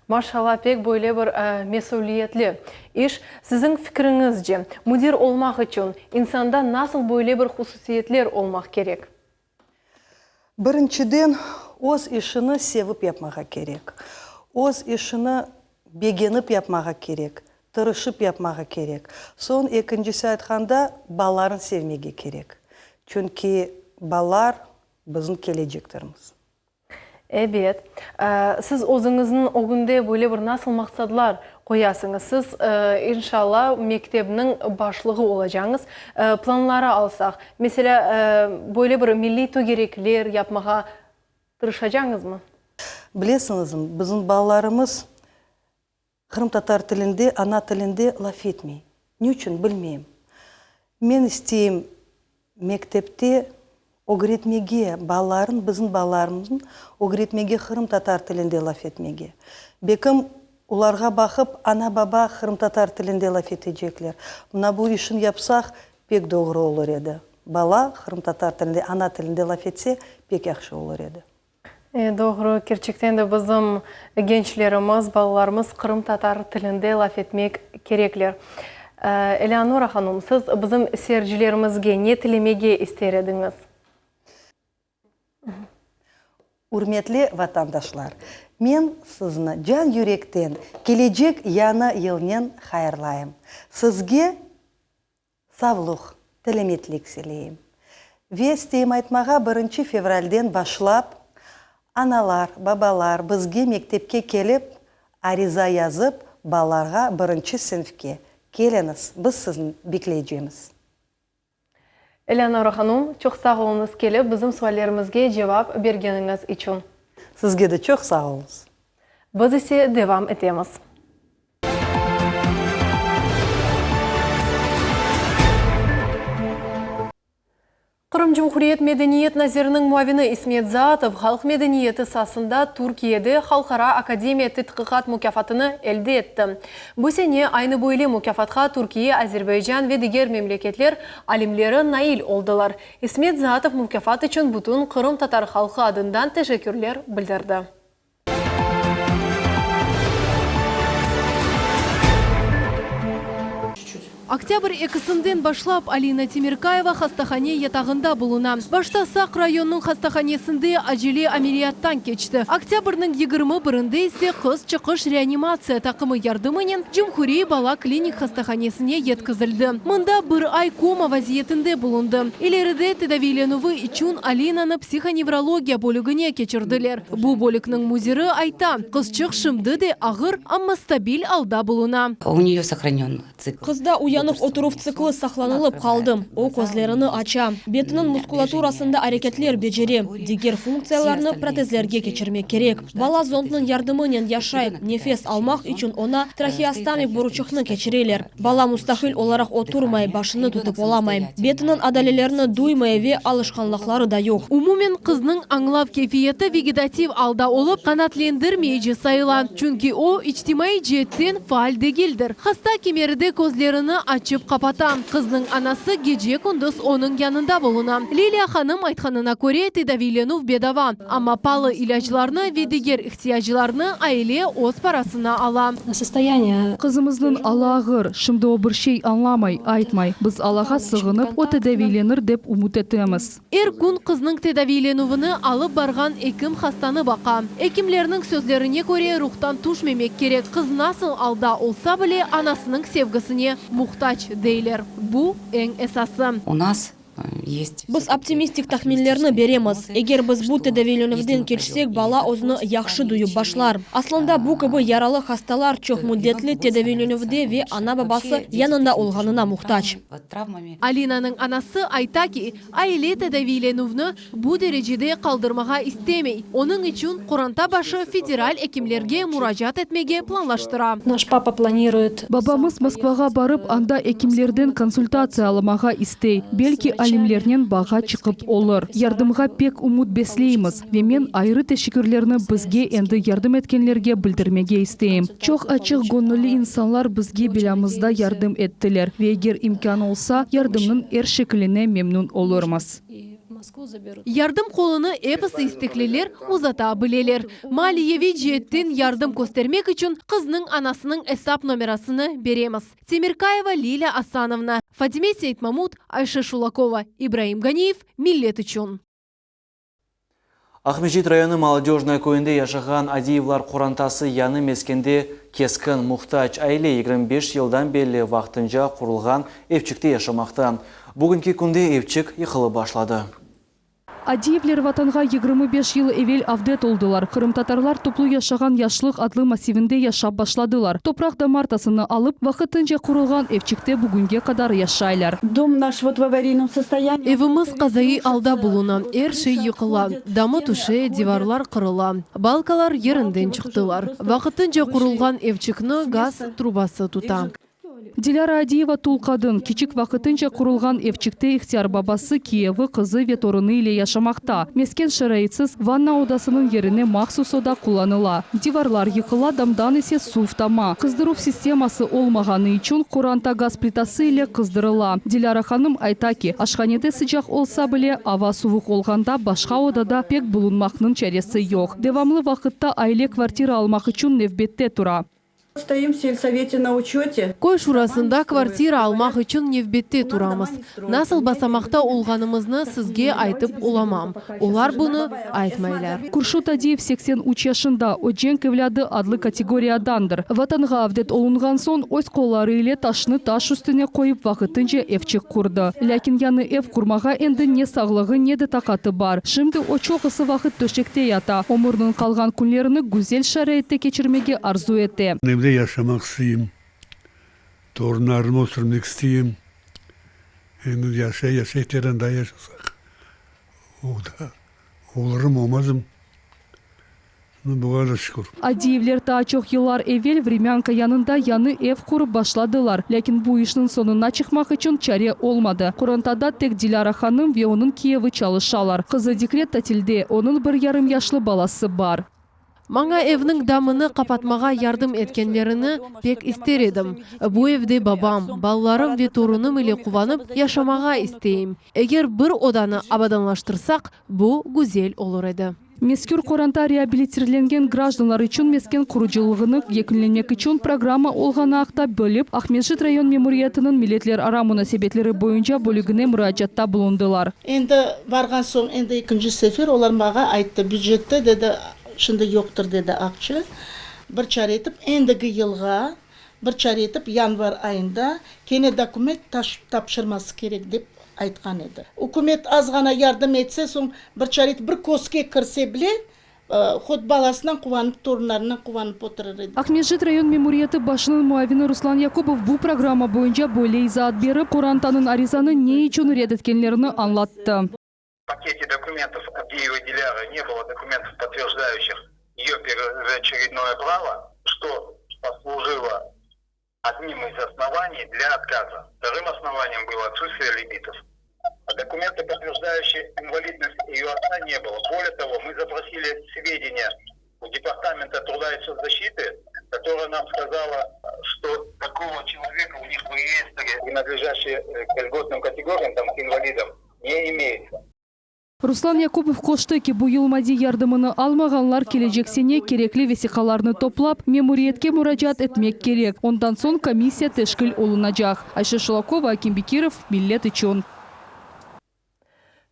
Машалла, пек бойле бір месулиетлі. Иш, сіздің фікіріңізде, мудир олмақ үшін инсанда насыл бойле бір хусусиетлер олмақ керек? Біріншіден, өз ішіні севіп yapmağa керек. Өз ішіні бегеніп yapmağa керек. Тырышып yapmağa керек. Сон екіншісі айтқанда баларын sevmege керек. Çünkü балар біздің келечектеріміз. Evet. Siz özünüzün o günde böyle bir nasıl maksadlar koyasınız? Siz inşallah mektebinin başlığı olacağınız planları alsak. Mesela böyle bir milli tögerekler yapmağa tırışacağınız mı? Білесіңіз, біздің балаларымыз Қырым татар тілінде, ана тілінде лaf etmей. Не үшін білмеймін. Мен істеймін мектепте öğretmege баларын, біздің баларымыздың öğretmege Қырым татар тілінде laf etmege. Бекім оларға бақып, ана-баба Қырым татар тілінде laf etecekler. Мына бұл işin yapsақ, пек doğru olur еді. Бала Қырым татар тілінде, ана тілінде laf etse, пек yaxşı olur еді. Doğru, gerçekten de bizim gençlerimiz, balalarımız Қырым татар тілінде laf etmek gerekler. Eleonora hanım, siz bizim seyircilerimizge ne tilemege ister ediniz? Урметлі ватандашлар, мен сізні жан жүректен келечек яна елнен хайырлайым. Сізге саулық, тілеметлік селейім. Вестейім айтмаға 1 февральден башлап, аналар, бабалар бізге мектепке келіп, ариза yazып, баларға 1 сыныфке келіңіз, біз сізін беклейджеміз. Элеонора ханым, çok sağ olunuz kelip bizim suallerimizge cevap bergeniniz için. Sizge de çok sağ olunuz. Biz ise devam etemiz. Қырым Жұмхуриет Медениет Назирінің муавины Исмет Заатов халық медениеті сасында Туркияде Халқара Академия Тытқиқат мукафатыны әлде етті. Бұсене айны бойлы мукафатқа Туркия, Азербайджан ве дигер мемлекетлер алимлері наил олдылар. Исмет Заатов мукафат үшін бұтын Қырым татар халқы адындан тәшекүрлер білдірді. Октябрь экісінден башлап Алина Темиркаева хастахане ятағында болуна. Башта Сақ районның хастаханесінде ажеле амелияттан кечті. Октябрның 21-інде ise қыз чықыш реанимация тақымы ярдымынен Жұмхури бала клиник хастаханесіне еткізілді. Мұнда бір ай кома вазиетінде болунды. Илеріде тедавиленуы ичун Алинаны психоневрология бөлігіне кечірділер. Бұл бөлікнің музиры айта, қыз чық шымды де ағыр, амма стабиль алда болуна. У нее сохранен цикл. Қызда уянып отырув циклы сақланылып қалдым. О көзлеріні ача. Бетінің мускулатурасында әрекетлер бежере. Дигер функцияларны протезлерге кечірмек керек. Бала зондның ярдымынен яшай. Нефес алмақ үшін она трахеостомик буручықны кечірелер. Бала мустахил оларақ отырмай, башыны тұтып оламай. Бетінің адалелеріні дуймай ве алышқанлықлары да yok. Умумен қызның аңлав кефиеті вегетатив алда олып, қанатлендірмейже сайылан. Чүнки о ичтимай жеттен фаал дегелдір. Хаста кемерді көзлеріні açıp kapatan. Kızның anası gece kunduz onun yanında bulunan. Liliya Hanım aytkanına göre tedavilenuf bedava. Ama pahalı ilaçlarını ve diğer ihtiyaclarını aile öz parasına alan. Kızımızın Allah'ır, şimdi o bir şey anlamay, aytmay. Biz Allah'a sığınıp o tedavilenir dep umut etimiz. Gün kızның tedavilenuvunu alıp bargan ekim hastanı bakan. Ekimlerinin sözlerine göre ruhtan tuşmemek gerek. Kız nasıl alda olsa bile anasının sevgisine muhtaç değiller. Bu en esası. У нас есть. Biz optimistik tahminlerini beremiz. Eğer biz bu tedavilenuvdan keçsek, bala özünü yaxşı duyup başlar. Aslında bu gibi yaralı hastalar çok müddetli tedavilenuvda ve ana babası yanında olganına muhtaç. Alina'nın anası ayta ki, aile tedavilenuvunu bu derecede kaldırmağa istemey. Onun için Kuranta başı federal hekimlerge müracaat etmege planlaştıra. Babamız Moskvaga barıp anda hekimlerden konsultasiya almağa istey. Belki alimlerden bağa çıkıp olur. Yardımga pek umut besleyimiz ve men ayrı teşekkürlerini bizge endi yardım etkenlerge bildirmege isteyim. Çok açık gönüllü insanlar bizge bilamızda yardım ettiler ve eğer imkan olsa yardımın er şekline memnun olurmuz. Yardım kolunu episi istekliler uzata bileler. Maliyevi cihetten yardım göstermek için kızının anasının hesap numarasını beremiz. Temirkayeva Liliya Asanovna, Fadime Seyitmamut, Ayşe Шулакова, Ибраим Ганиев, Millet için. Ахмежит районы молодежной көйінде яшаған Адиевлар Құрантасы яны мескенде кескін мұқтач айле 25 жылдан белі вақтынжа құрылған евчікте яшамақты. Бүгінгі күнде евчік йықылы башлады. Адиевлер ватанға 25 yıl evvel avdet oldular. Kırım Tatarlar toplu yaşagan yaşlıq adlı masivinde yaşap başladılar. Toprak damартасыны alıp vaqıtınca kurulgan evçikte bugünge kadar yaşaylar. Evimiz kazayı alda bulunan, her şey yıkılan. Damı tuşe, divarlar kırılan. Balkalar yerinden çıktılar. Vaqıtınca kurulgan evçikni gaz trubası tutan. Dilara Adiyeva tul kadın. Küçük vakıtınca kurulgan evçikte ihtiyar babası Kiyevi kızı ve torunu ile yaşamakta. Mesken şarayıtsız vanna odasının yerine mahsus oda kullanıla. Divarlar yıkıla, damdan ise suftama. Kızdıruf sisteması olmağanı için Kuranta gaz plitası ile kızdırıla. Dilara Hanım ayta ki, aşhanede sıcak olsa bile hava soğuk olganda başka odada pek bulunmakның çaresi yok. Devamlı vakitte aile kvartira almak için nevbette tura. Стоим в сельсовете на учете. Көй шурасында квартира алмақ үшін невбетте турамыз. Насыл басамақта olganımızны sizge айтып olamam. Олар бұны айтмайлар. Куршут Адиев 83 yaşında. O cenk evladı adlı kategoriyadandır. Vatanға avdet olungan son öz kolları ile taşını taş üstüne koyup vakıtınca evçik kurdu. Lakin yanı ev kurmağa endi ne sağlığı ne de takatı var. Şimdi o çok ısı vakit döşekte yata. Omurunun kalgan günlerini güzel şarayette geçirmege arzu etti. Evde yaşamak isteyeyim. Torunlarımı oturmak isteyeyim. Şimdi yaşay terenda yaşasak. O da olurum olmazım. Ну, бывает, шүкір. Адиевлер та чох yıllar evvel Времянка yanında yanı ev kurup başladılar. Lakin bu işin sonuna çıkmak için çare olmadı. Kurantada tek Dilara Hanım ve onun Kiyevi çalışalar. Kızı dekret tatilde, onun 1,5 yaşlı balası var. Маңа evning damını kapatmağa yardım etkenlerini pek ister edim. Bu evde babam, ballarım ve torunum ile kuvanıp yaşamağa isteyim. Eğer bir odanı abadanlaştırsak, bu güzel olur edi. Meskür Koranta реабилитирленген гражданлар için mesken kuruculuğunu yekünlenmek için programma olğanı aqta bölüp, Ahmetjit rayon memuriyetinin milletler ara münasebetleri boyunca bölügüne müracaatta bulundular. Endi bargan soň endi ikinci sefer olar mağa aytdı, büdjetde dedi, şimdi yoktur dedi akçı. Bir çare etip endigi yılga, bir çare etip yanvar ayında kene dokument tapşırması gerek dep aytkan edi. Hukumet az gana yardım etse, soň bir çare etip bir koske kirse bile, hod balasından kuvanıp, torunlarından kuvanıp oturur edi. Ahmetjit rayon memuriyeti başının muavini Ruslan Yakubov bu programma boyunca böyle izahat berip, Korantanın arizanı ne için reddetkenlerini anlattı. В пакете документов Абдиевой Диляры не было документов, подтверждающих ее первоочередное право, что послужило одним из оснований для отказа. Вторым основанием было отсутствие лимитов. Документы, подтверждающие инвалидность ее отца, не было. Более того, мы запросили сведения у Департамента труда и соцзащиты, которая нам сказала, что такого человека у них в реестре, принадлежащие к льготным категориям, там, к инвалидам, не имеется. Ruslan Yakubov koştu ki bu yıl maddi yardımını almaganlar gelecek sene gerekli vesikalarını toplap memuriyetke müracaat etmek gerek. Ondan son komissiya teşkil olunacak. Ayşe Şulakova, Akim Bekirov, Millet için.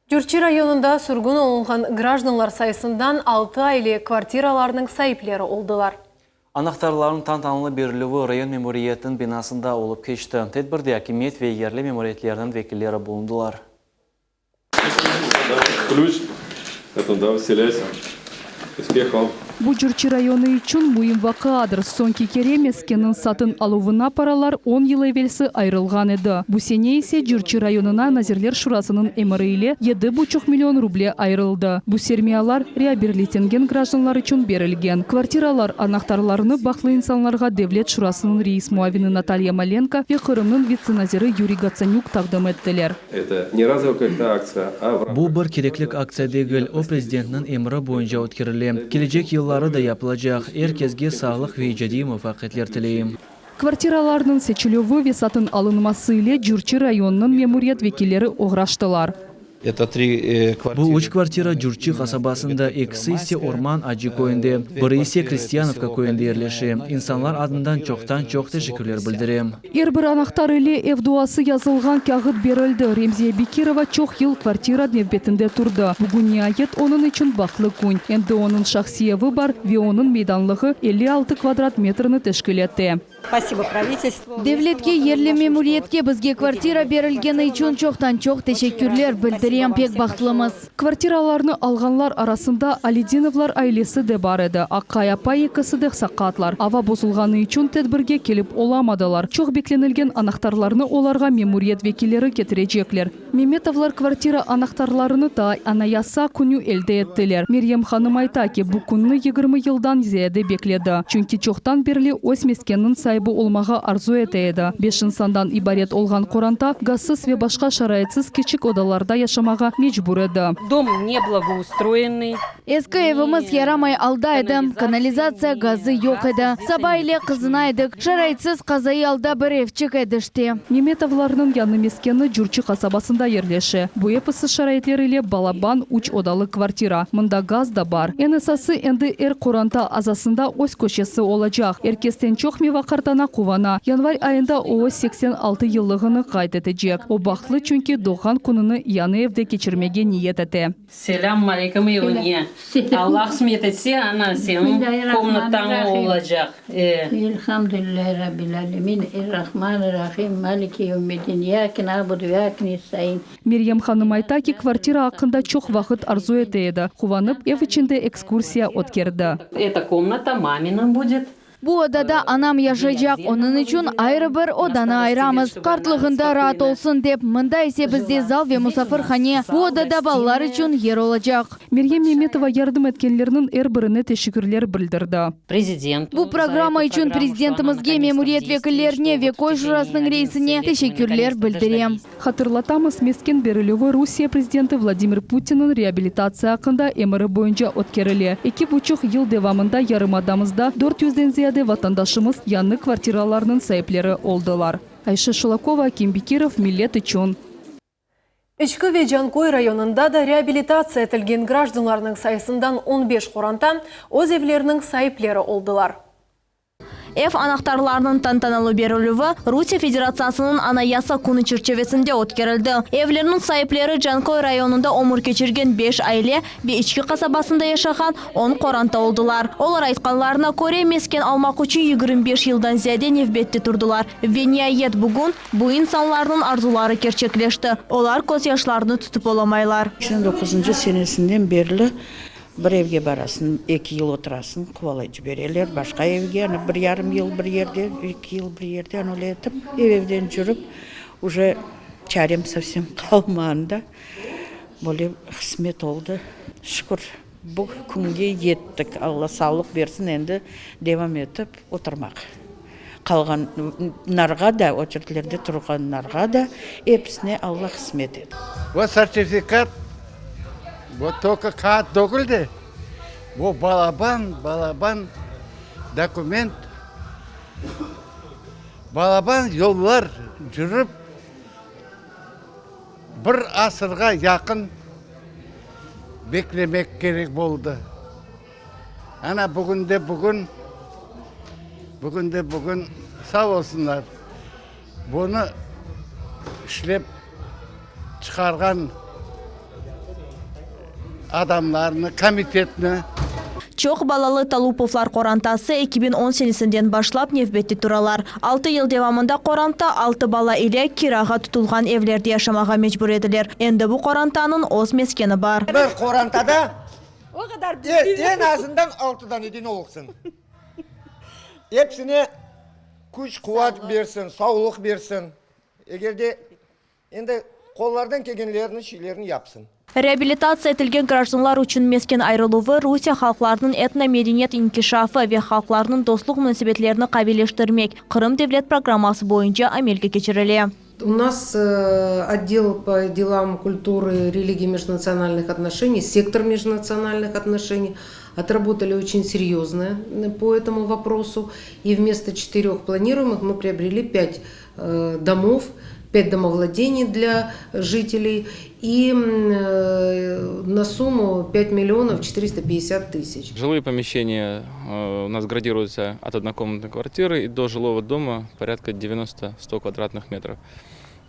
Gürçi rayonunda sürgün olunған gражданлар sayısından 6 aile kvartiralarının sahipleri oldular. Anahtarların tantanılı berilüvü rayon memuriyetinin binasında olup geçti. Tedbirde hakimiyet ve yerli memuriyetlerinin vekilleri bulundular. Ключ. Это да, вселяйся. Успехов. Bu Gürçi rayonu için mühim vakadır. Sonki kere meskenin satın aluvuna paralar 10 yıl evvelsi ayrılgan edi. Bu sene ise Gürçi rayonuna Nazirler Şurasının emiri ile 7,5 milyon ruble ayrıldı. Bu sermiyalar reabilitengen gражданlar için berilgen. Kvartiralar anahtarlarını baklı insanlarga Devlet Şurasının reis muavini Natalya Malenko ve Kırım'ın vitse-naziri Yuri Gatsanyuk takdim ettiler. Bu bir kereklik aksiya değil, o prezidentinin emri boyunca ötkürüldü. Gelecek yılları da yapılacak. Herkesge sağlık ve icadi muvaffakiyetler tileyim. Kvartiralarının seçilövi ve satın alınması ile Gürçi rayonunun memuriyet vekilleri uğraştılar. Bu 3 kvartira Gürçi kasabasında, ikisi ise Orman Acı köyünde, biri ise Kristiyanovka köyünde yerleşi. İnsanlar adından çok teşekkürler bildirim. Her bir anahtar ile ev duası yazılgan kağıt berildi. Remziye Bekirova çok yıl kvartira növbetinde turdu. Bugün nihayet onun için baklı gün. Endi onun şahsi evi var ve onun meydanlığı 56 kvadrat metrini teşkil etti. Devletke yerli memuriyetke bizge kvartira berilgeni için çok teşekkürler bildirem, pek baktılımız. Kvartiralarını alganlar arasında Alidinovlar ailesi de var edi. Akkay apay ikisi de sakatlar. Ava bozulganı için tedbirge kelip olamadılar. Çok beklenilgen anahtarlarını olarga memuriyet vekilleri getirecekler. Mehmetovlar kvartira anahtarlarını da anayasa günü elde ettiler. Meryem Hanım ayta ki bu günü 20 yıldan ziyade bekledi. Çünkü çoktan beri öz meskenin sahibi olmağa arzu eteydi. 5 insandan ibaret olgan Koranta gazsız ve başka şaraitsiz küçük odalarda yaşamağa mecbur edi. Dom nebлагоустроенный. Eski evimiz yaramay aldaydı. Kanalizasiya gazı yok edi. Sabah ile kızınaydık. Şaraitsiz kazayı alda bir evçik edişti. Mehmetovlarının yanı meskeni Gürçi kasabasında yerleşi. Bu yapısı şaraitler ile Balaban 3 odalı kvartira. Mında gaz da var. En esası endi Koranta azasında öz köşesi olacak. Herkesten çok meva kartana kuvana. Yanvar ayında o 86 yıllığını kaydedecek. O baklı çünkü doğan gününü yanı evde geçirmeye niyet etti. Selamun aleyküm evliye. Allah kısmet etse ana senin komnatan olacak. Elhamdülillahi Rabbil alemin. Errahmanirrahim. Maliki yevmiddin. Yakin abudu yakin istayın. Meryem Hanım ayta ki kvartira hakkında çok vakit arzu eteydi. Kuvanıp ev içinde ekskursiya ötkirdi. Эта комната мамина будет. Bu odada anam yaşayacak, onun için ayrı bir odana ayıramız. Kartlığında rahat olsun dep, mında ise bizde zal ve musafirhane, bu odada ballar için yer olacak. Мерьем Меметова ярдым эткенлерinin әрбіріне тешікірлер білдірді. Президент. Бұл программа үшін президентімізге мемуриет векілеріне векой журасының рейсіне тешекүрлер білдірем. Хатырлатамыз мескен берілігі Русия президенті Владимир Путиннің реабилитация ақында емірі бойынша өткерілі. 2,5 ел девамында ярым адамызда 400-ден зияде ватандашымыз яны квартираларының сайыплері олдылар. Айша Шулакова, Аким Бекиров, Миллет Ичон. Ичкі ве Жанкой районында да реабилитация етілген гражданларының сайысындан 15 қоранта өз евлерінің сайыплері олдылар. Эф анақтарларының тантаналы берілуі Русия Федерациясының анаяса күні чірчевесінде өткерілді. Евлерінің сайыплері Жанкой районында омыр кечірген 5 айле бе ичкі қасабасында яшаған 10 қоранта олдылар. Олар айтқанларына көре мескен алмақ үшін 25 жылдан зияде невбетті тұрдылар. Вениайет бүгін бұл инсанлардың арзулары керчеклешті. Олар көз яшларыны тұтып оламайлар. 9 сенесінден берлі бір евге барасын, 2 ел отырасын, қуалай жіберелер. Башқа евге 1,5 ел бір ерде, 2 ел бір ерден олетіп, евден жүріп, уже чарем совсем қалмағанда. Боле қысмет олды. Шүкір, бұл күнге еттік. Алла саулық берсін, енді девам етіп отырмақ. Қалған нарға да, очертлерде тұрған нарға да, епсіне Алла қысмет еді. Вот сертификат, вот только кат докулды. Вот балабан документ. Балабан жоллар жүріп, бір асырға яқын бекlemек керек болды. Ана бүгінде сау олсындар. Бұны ішлеп шығарған адамларыны, комитетіні. Чоқ балалы Талуповлар қорантасы 2010 сенесінден башлап невбетті тұралар. 6 ел девамында қоранта 6 бала иле кираға тұтылған евлерде яшамаға мечбүр еділер. Енді бұл қорантаның оз мескені бар. Бір қорантада ең азындан 6-дан еден олықсын. Епсіне күш қуат берсін, саулық берсін. Егерде енді қоллардан кегенлерінің шилерін япсын. Реабилитация етілген гражданлар үшін мескен айрылуы Русия халқларының этно-медениет инкишафы ве халқларының достық мөнсебетлеріні қабелештірмек. Қырым Девлет программасы бойынша амелге кечіріле. У нас отдел по делам культуры, религии и межнациональных отношений, сектор межнациональных отношений отработали очень серьезно по этому вопросу. И вместо 4 планируемых мы приобрели 5 домов, 5 домовладений для жителей и на сумму 5 миллионов 450 тысяч. Жилые помещения у нас градируются от однокомнатной квартиры и до жилого дома порядка 90-100 квадратных метров.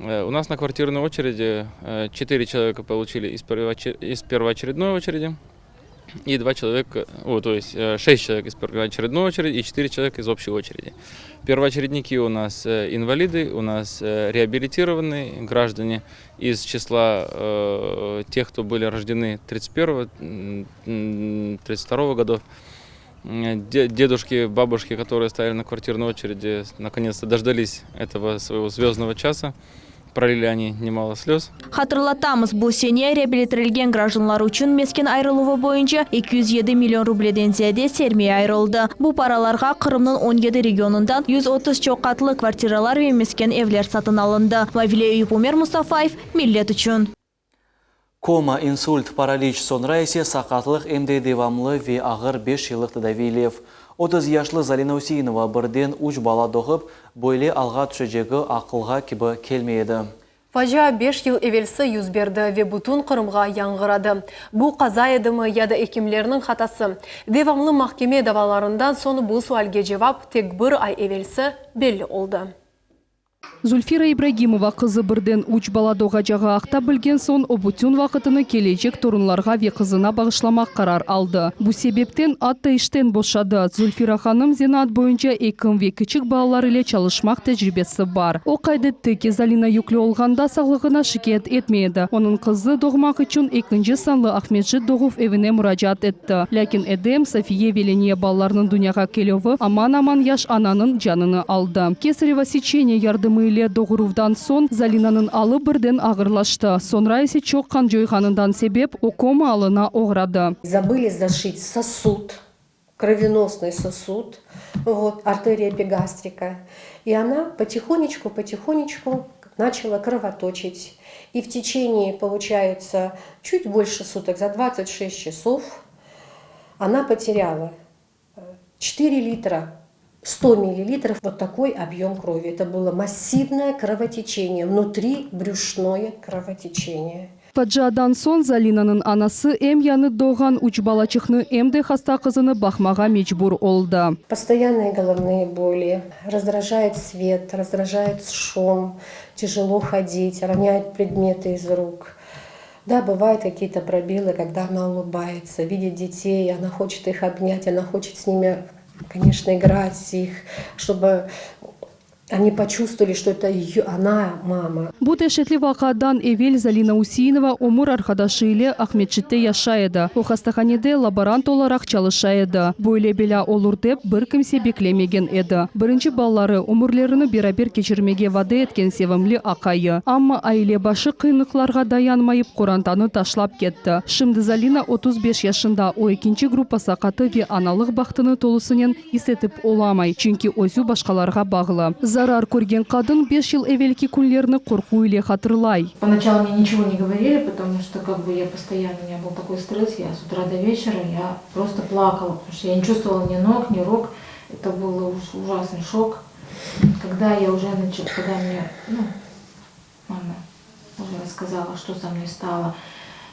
У нас на квартирной очереди 4 человека получили из первоочередной очереди и 2 человека, то есть 6 человек из первоочередной очереди и 4 человека из общей очереди. Первоочередники у нас инвалиды, у нас реабилитированные граждане из числа тех, кто были рождены 31-32 годов. Дедушки, бабушки, которые стояли на квартирной очереди, наконец-то дождались этого своего звездного часа. Пролили они немало слез. Хатырлатамыз, бұл сене реабилитирілген гражданлар үшін мескен айрылуы бойынша 207 миллион рубледен зияде сермей айрылды. Бұл параларға Қырымның 17 регионындан 130 чоқатлы квартиралар ве мескен евлер сатын алынды. Вавиле Юпумер Мустафаев, Миллет үшін. Кома, инсульт, паралич сонрайсе сақатлық эмде девамлы ве ағыр 5 жылық тадавилев. 30 яшлы Залина Усейнова бірден уч бала доғып, бойле алға түшежегі ақылға кебі келмейді. Фажа 5 ел евелсі юзберді ве бұтын Қырымға яңғырады. Бұл қаза едімі яда екемлерінің қатасы. Девамлы махкеме даваларынан соны бұл суалге жевап тек бір ай евелсі белі олды. Зульфира Ибрагимова қызы бірден уч баладоға жаға ақта білген сон обутюн вақытыны келечек торунларға ве қызына бағышламақ қарар алды. Бұл себептен атты іштен бошады. Зульфира ханым зенат бойынша екім ве кічік балалар иле çalışмақ тәжірибесі бар. О қайдетті ке Залина юклі олғанда сағлығына шикет етмейді. Оның қызы доғмақ үшін 2-ші санлы Ахметжи Доғув evine müracaat etті. Ләкин Эдем София Веление балаларының дүнияға келуі аман-аман яш ананың жаныны алды. Кесарево сечение ярдым мыйле доғырувдан сон Залинанын алы бірден ағырлашты. Сонра есе чоқ қан жойғанындан себеп окома алына оғрады. Забыли зашить сосуд, кровеносный сосуд, вот, артерия эпигастрика. И она потихонечку начала кровоточить. И в течение, получается, чуть больше суток, за 26 часов, она потеряла 4 литра, 100 миллилитров, вот такой объем крови. Это было массивное кровотечение, внутрибрюшное кровотечение. Фаджадан сон Залинанын анасы яны доған уч балачықны эмде хаста қызыны бақмаға мечбур олды. Постоянные головные боли, раздражает свет, раздражает шум, тяжело ходить, роняет предметы из рук. Да, бывают какие-то пробелы, когда она улыбается, видит детей, она хочет их обнять, она хочет с ними, конечно, играть их, чтобы они почувствовали, что это она, мама. Бу тешетли вақадан эвел Залина Усинова омур архадашы иле Ахметшитте яшайды. О хастаханеде лаборант оларақ чалышайды. Бойле беля олур деп бір кімсе беклемеген еді. Бірінші баллары омурлеріні бирабир кечірмеге вады еткен севімлі ақайы. Амма айле башы қиынықларға dayanmayып Құрантаны ташлап кетті. Шымды Залина 35 яшында о екінші группа сақаты ве аналық бақтыны толысынен есетіп оламай, чүнки өзі башқаларға бағылы. Зарар көрген қадын 5 жыл эвелки күнлеріні қорқу иле хатырлай. Поначалу мне ничего не говорили, потому что я постоянно, у меня был такой стресс, я с утра до вечера, я просто плакала, потому что я не чувствовала ни ног, ни рук. Это был ужасный шок. Когда я уже когда мне, мама уже рассказала, что со мной стало,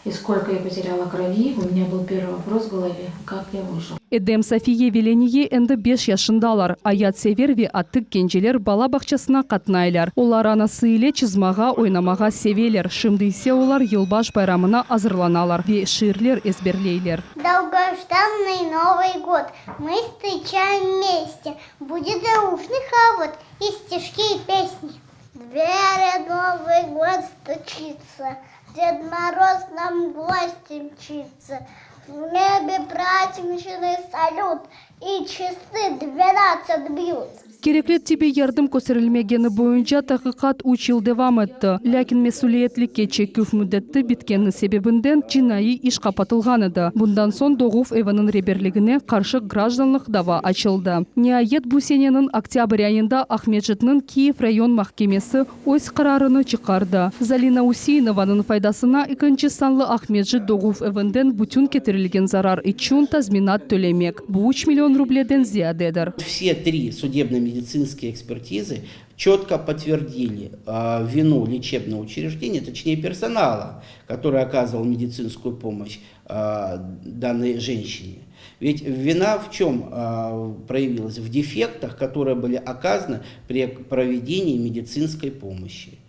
и сколько я потеряла крови, у меня был первый вопрос в голове, как я выжил. Эдем София Веление энді 5 яшындалар. Аят Северви аттық кенжелер бала бақчасына қатнайлар. Олар анасы иле чызмаға ойнамаға севелер. Шымды ise олар елбаш байрамына азырланалар. Ве ширлер ezberleйлер. Долгожданный Новый год мы встречаем вместе. Будет наушный хавот и стишки и песни. В двери Новый год стучится, Дед Мороз нам гости мчится. В небе праздничный салют, и часы 12 бьют. Кереклет тебе ярдым көсірілмегені бойынша тақиқат 3 жыл девам етті. Ләкин месулиетлікке чеккүф мүддетті биткені себебінден жинайы иш қапатылғаныды. Бұндан сон Доғуф Эванын реберлігіне қаршы гражданлық дава açıldı. Nihayet bu senenin октябрь ayında Ахметжитнің Киев район mahkemesi өз қарарыны çıkardı. Залина Усинованың файдасына ikkinchi sanlı Ахметжит Доғуф Эванден bütün кетірілген зарар için tazminat төлемек. Bu 3 миллион рубледен зиядедір. Все 3 судебно-медицинские экспертизы четко подтвердили вину лечебного учреждения, точнее персонала, который оказывал медицинскую помощь данной женщине. Ведь вина в чем проявилась? В дефектах, которые были оказаны при проведении медицинской помощи.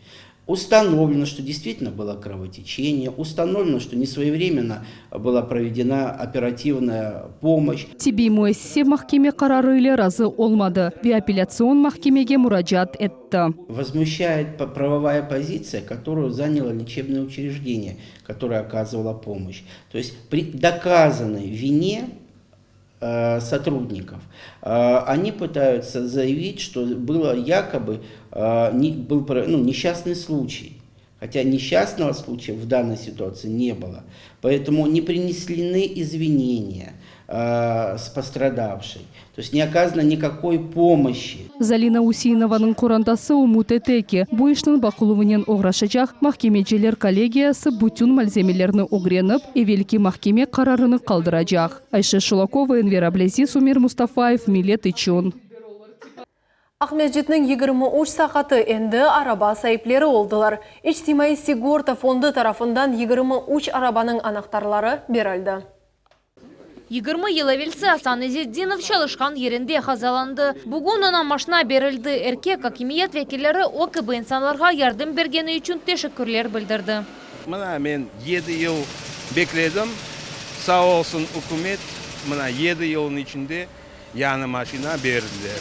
Установлено, что действительно было кровотечение, установлено, что несвоевременно была проведена оперативная помощь. Тебе муэссе mahkeme kararı ile razı olmadı ve апелляцион mahkemege müracaat etti. Возмущает правовая позиция, которую заняло лечебное учреждение, которое оказывало помощь. То есть при доказанной вине сотрудников, они пытаются заявить, что было якобы был несчастный случай. Хотя несчастного случая в данной ситуации не было. Поэтому не принесены извинения с пострадавшей. То есть не оказано никакой помощи. Залина Усинованың Құрандасы умут етеке. Бұл іштің бақылуынен оғрашачақ mahkemeciler коллегиясы бүтін мальземелеріні оғреніп, евелки mahkeme қарарыны қалдырачақ. Айша Шулакова, Энвер Аблези, Сумер Мустафаев, Милет Ичун. Ахметжитнің 23 сақаты енді араба сайыплері олдылар. Ичтимай Сигорта фонды тарафындан 23 арабаның анақтарлары берілді. 20 ел әвелсі Асан Изетдинов çalışkan yerinde қазаланды. Бүгін ona машина берілді. Erkek hakimiyet vekilleri ОКБ insanlarga yardım бергені үшін teşekkürler bildirdi. Мына мен 7 ел bekledim. Sağ olsun hükümet. Мына 7 yılın içinde yani машина berdi.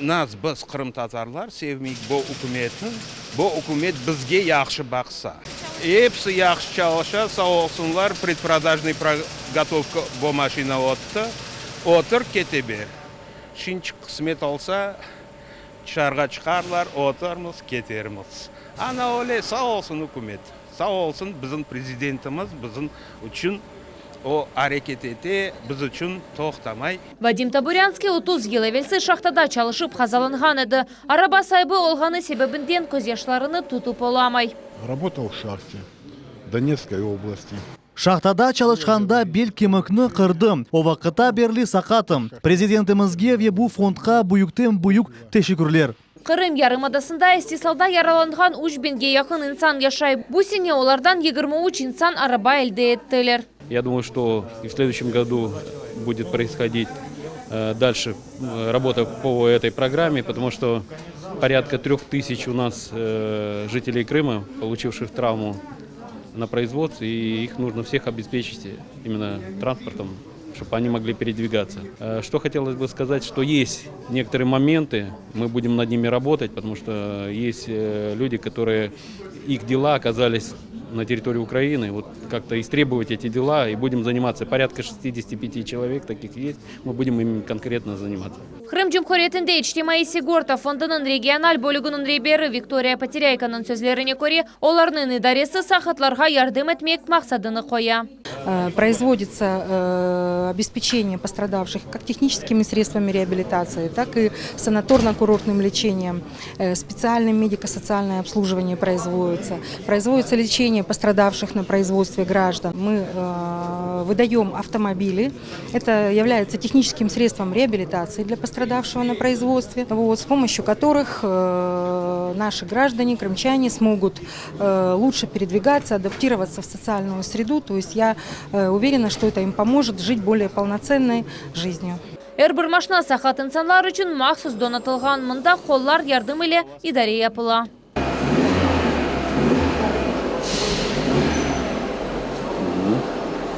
Нас biz Kırım Tatarlar sevmeyik bu hükümetin. Bu hükümet bizge yaxşı baksa. Hepsi yaxşı çalışa, sağ olsunlar, предпродажный подготовка bu машина отты. Отыр кете бер. Шинчик кысмет алса, шарға шығарлар, отырмыз, кетерміз. Ана оле сау olsun үкімет, сау olsun біздің президентіміз, біздің үшін о әрекет ете, біз үшін тоқтамай. Вадим Табурянский 30 ел evvelsi шахтада çalışıp қазаланған еді. Араба сайбы олғаны себебінден көз яшларыны тұтып оламай. Работал в шахте Донецкой области. Шахтада çalışқанда бел кемікні қырдым. О вақытта берли сақатым. Президентімізге ве бұл фондқа бұйықтен бұйық тешекірлер. Қырым ярымадасында истисалда яраланған 3000-ге якын инсан яшай. Бұл сене олардан 23 инсан араба elde еттілер. Я думаю, что и в следующем году будет происходить дальше работа по этой программе, потому что порядка 3000 у нас жителей Крыма, получивших травму на производстве, и их нужно всех обеспечить именно транспортом, чтобы они могли передвигаться. Что хотелось бы сказать, что есть некоторые моменты, мы будем над ними работать, потому что есть люди, которые, их дела оказались на территории Украины, вот как-то истребовать эти дела, и будем заниматься. Порядка 65 человек таких есть, мы будем им конкретно заниматься. Крым Cumhuriyeti'nde İçtimai Sigorta Fondu'nun regional bölüğünün rehberi Viktoriya Потеряйканың сөзлеріне көре, оларның идаресі сақатларға ярдым etmek мақсадыны қоя. Производится обеспечение пострадавших как техническими средствами реабилитации, так и санаторно-курортным лечением. Специальное медико-социальное обслуживание производится. Производится лечение пострадавших на производстве граждан. Мы выдаем автомобили. Это является техническим средством реабилитации для пострадавшего на производстве, с помощью которых наши граждане, крымчане, смогут лучше передвигаться, адаптироваться в социальную среду. То есть я уверена, что это им поможет жить более полноценной жизнью. Әрбір машина сақат инсанлар үшін махсус донатылған, мұнда қоллар ярдым ile идаре yapıла.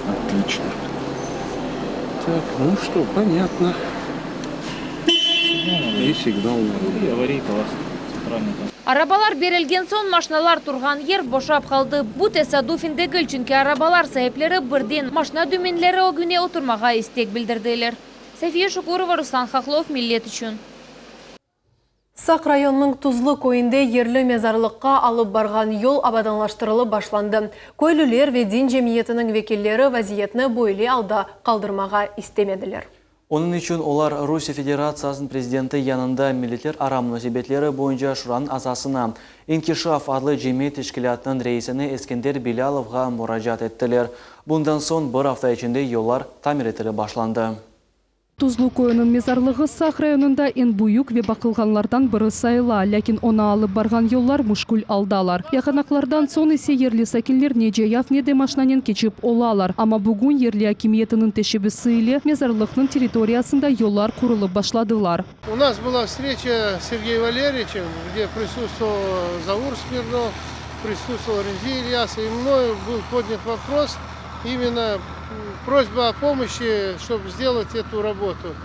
Отлично. Так, ну что, понятно. И сигнал. И аварийка у вас центральный. Арабалар берілген сон машиналар тұрған ер бошап қалды. Бұ тесадуфинде гіл, чүнкі арабалар сәйіплері бірден машина дүменлері огүне отырмаға істек білдірділер. Сәфия Шукурова, Руслан Хохлов, Миллет үшін. Сақ районының Тузлы көйінде ерлі мезарлыққа алып барған yol абаданлаштырылып башланды. Көйлілер ве дин жемиетінің векеллері вазиетні бойлы алда қалдырмаға істемеділер. Onun için olar Rusya Federatsiyasının prezidenti yanında milletler ara münasebetleri boyunca şuran azasına İnkişaf adlı cemiyet teşkilatının reisini Eskender Bilalov'a müracaat ettiler. Bundan son bir hafta içinde yollar tamir etili başlandı. Tuzlu koyunun mezarlığı Saq rayonunda en büyük ve bakılganlardan biri sayıla, lakin ona alıp bargan yollar muşkul aldalar. Yakınaklardan son ise yerli sakinler nece yaf ne de maşinanen keçip olalar. Ama bugün yerli hakimiyetinin teşebbüsüyle mezarlığının teritoriyasında yollar kurulup başladılar. У нас была встреча с Сергеем Валерьевичем, где присутствовал Заур Смирнов, присутствовал Рензи Ильяс, и мною был поднят вопрос именно просьба о помощи, чтобы сделать эту работу.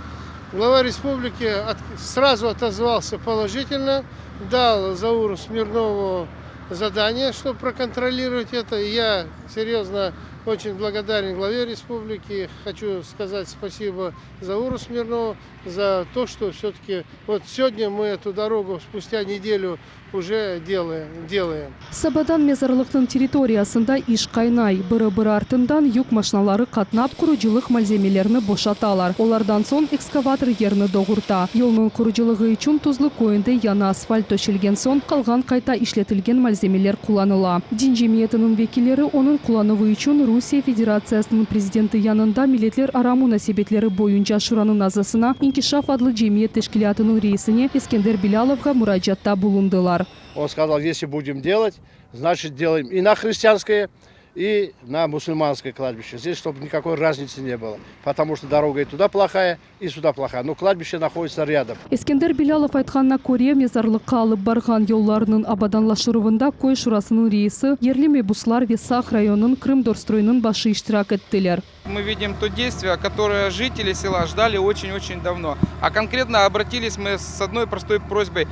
Глава республики сразу отозвался положительно, дал Зауру Смирнову задание, чтобы проконтролировать это. И я серьезно очень благодарен главе республики. Хочу сказать спасибо Зауру Смирнову за то, что все-таки вот сегодня мы эту дорогу спустя неделю уже делаем. Сабадан мезарлықтың территориясында иш қайнай. Бірі-бірі артындан юк машиналары қатнап құружилық малземелеріні бошаталар. Олардан сон экскаватор ерні доғырта. Yolның құружилығы үшін Tuzlu көйінде яна асфальт төшілген сон қалған қайта ишлетілген малземелер құланыла. Дин жемиетінің векілері оның құланывы үшін Rusya Federatsiyasының президенті янында милетлер ара мунасебетлері бойынша шуранын азасына İnkişaf adlı cemiyet teşkilatının reisine Eskender Bilalov'a müracatta bulundular. Он сказал, если будем делать, значит делаем и на христианское, и на мусульманское кладбище. Здесь, чтобы никакой разницы не было. Потому что дорога и туда плохая, и сюда плохая. Но кладбище находится рядом. Eskender Bilalov айтқанна көре мезарлыққа алып барған yollarının абаданлашырывында көй шурасының рейсі ерлі мебуслар ве Сақ районының Крымдорстройының башы иштирак еттілер. Мы видим то действие, которое жители села ждали очень-очень давно. А конкретно обратились мы с одной простой просьбой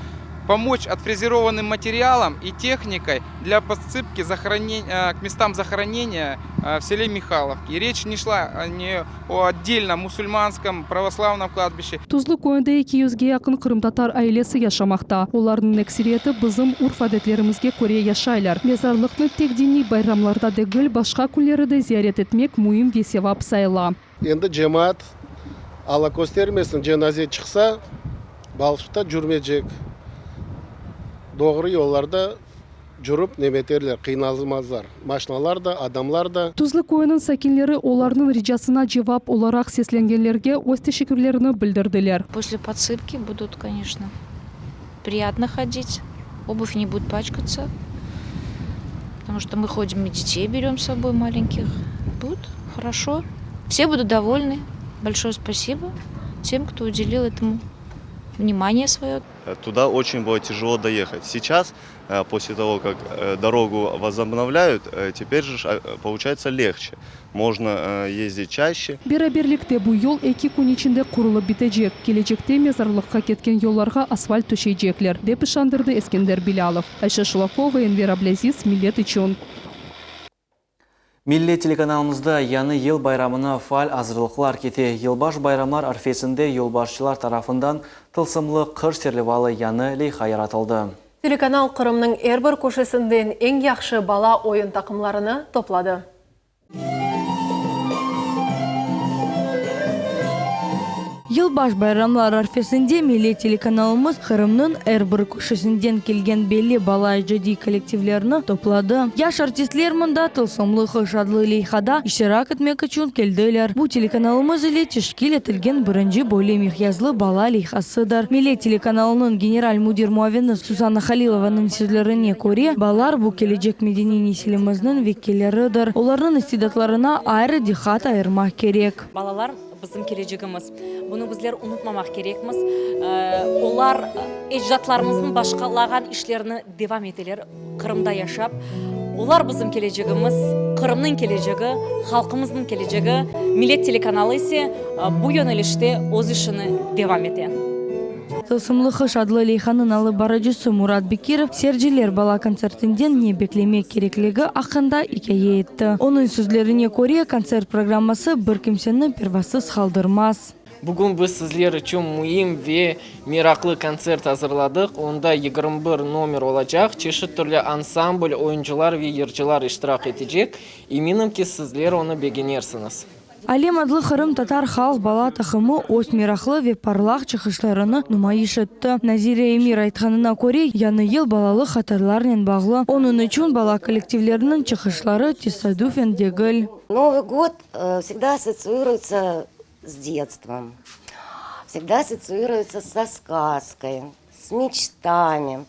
помочь отфрезерованным материалом и техникой для подсыпки к местам захоронения в селе Михайловки. И речь не шла не о отдельном мусульманском православном кладбище. Tuzlu koyunda 200'ye yakın Kırım Tatar ailesi yaşamakta. Onların ekseriyeti bizim urf adetlerimizge göre yaşaylar. Mezarlıkны tek dini bayramlarda değil, başka günleri de ziyaret etmek mühim ve sevap sayıla. Endi cemaat Allah göstermesin cenaze çıksa Balçıkta жүрмейжек. Doğru yollarda жүрүп неметерлер, кыйналмаздар. Машиналар да, адамлар да. Tuzlu koyunun sakinleri onların ricasına cevap olarak seslengenlerge öz teşekkürlerini bildirdiler. После подсыпки будут, конечно, приятно ходить. Обувь не будет пачкаться. Потому что мы ходим и детей берем с собой маленьких. Будет хорошо. Все будут довольны. Большое спасибо тем, кто уделил этому внимание свое. Туда очень было тяжело доехать. Сейчас, после того, как дорогу возобновляют, теперь же получается легче. Можно ездить чаще. Beraberlikte bu yol 2 gün içinde kurulup bitecek. Gelecekte mezarlıkka ketken yollarga asfalt töşeyecekler, dep ışandırdı Eskender Bilalov. Ayşe Şulakova, Enver Ablaziz, Millet için. Millet telekanalımızda yanı yıl bayramına faal hazırlıklar keti. Yılbaş bayramlar arifesinde yolbaşçılar tarafından tılsımlı kır serlivalı yanı leyha yaratıldı. Телеканал Кырымның әрбір көшесінден ең яқшы бала ойын тақымларыны топлады. Yılbaş bayramlar arifesinde Milli telekanalımız Kırım'nın әрбір köşesinden kelgen belli bala ijadi kollektivlerini topladı. Yaş artistler mında tılsımlı şadlı leyhada iştirak etmek için keldiler. Bu telekanalımız ile teşkil etilgen birinci böyle mihyazlı bala leyhasıdır. Milli telekanalının general müdür muavini Suzanna Khalilova'nın sözlerine göre balar bu gelecek medeni nesilimizin vekilleridir. Onların istidatlarına ayrı dikkat ayırmak gerek. Balalar bizim geleceğimiz. Bunu bizler unutmamak gerekmiz. Onlar ecdatlarımızın başkalagan işlerini devam edeler. Kırım'da yaşap. Onlar bizim geleceğimiz. Kırım'ın geleceği, halkımızın geleceği. Millet telekanalı ise bu yönelişte öz işini devam eder. Tılsımlı şadlı leyhanın alı baracısı Murat Bekirov Serciler bala konsertinden ne beklemek gerekligi hakkında hikaye etti. Onun sözlerine göre konser programması bir kimseni pervasız kaldırmaz. Bugün biz sizler için mühim ve meraklı konser hazırladık. Onda 21 номер olacak. Çeşit türlü ansambl, oyuncular ve yırcılar iştirak edecek. Eminim ki sizler onu beğenirsiniz. Alem adlı Kırım Tatar halk bala takımı öz meraklı ve parlak çıkışlarını nümayiş etti. Nazire Emir aytkanına göre yanı yıl balalı hatırlarla bağlı. Onun için bala kollektivlerinin çıkışları tesadüfen değil. Новый год всегда ассоциируется с детством, всегда ассоциируется со сказкой, с мечтами.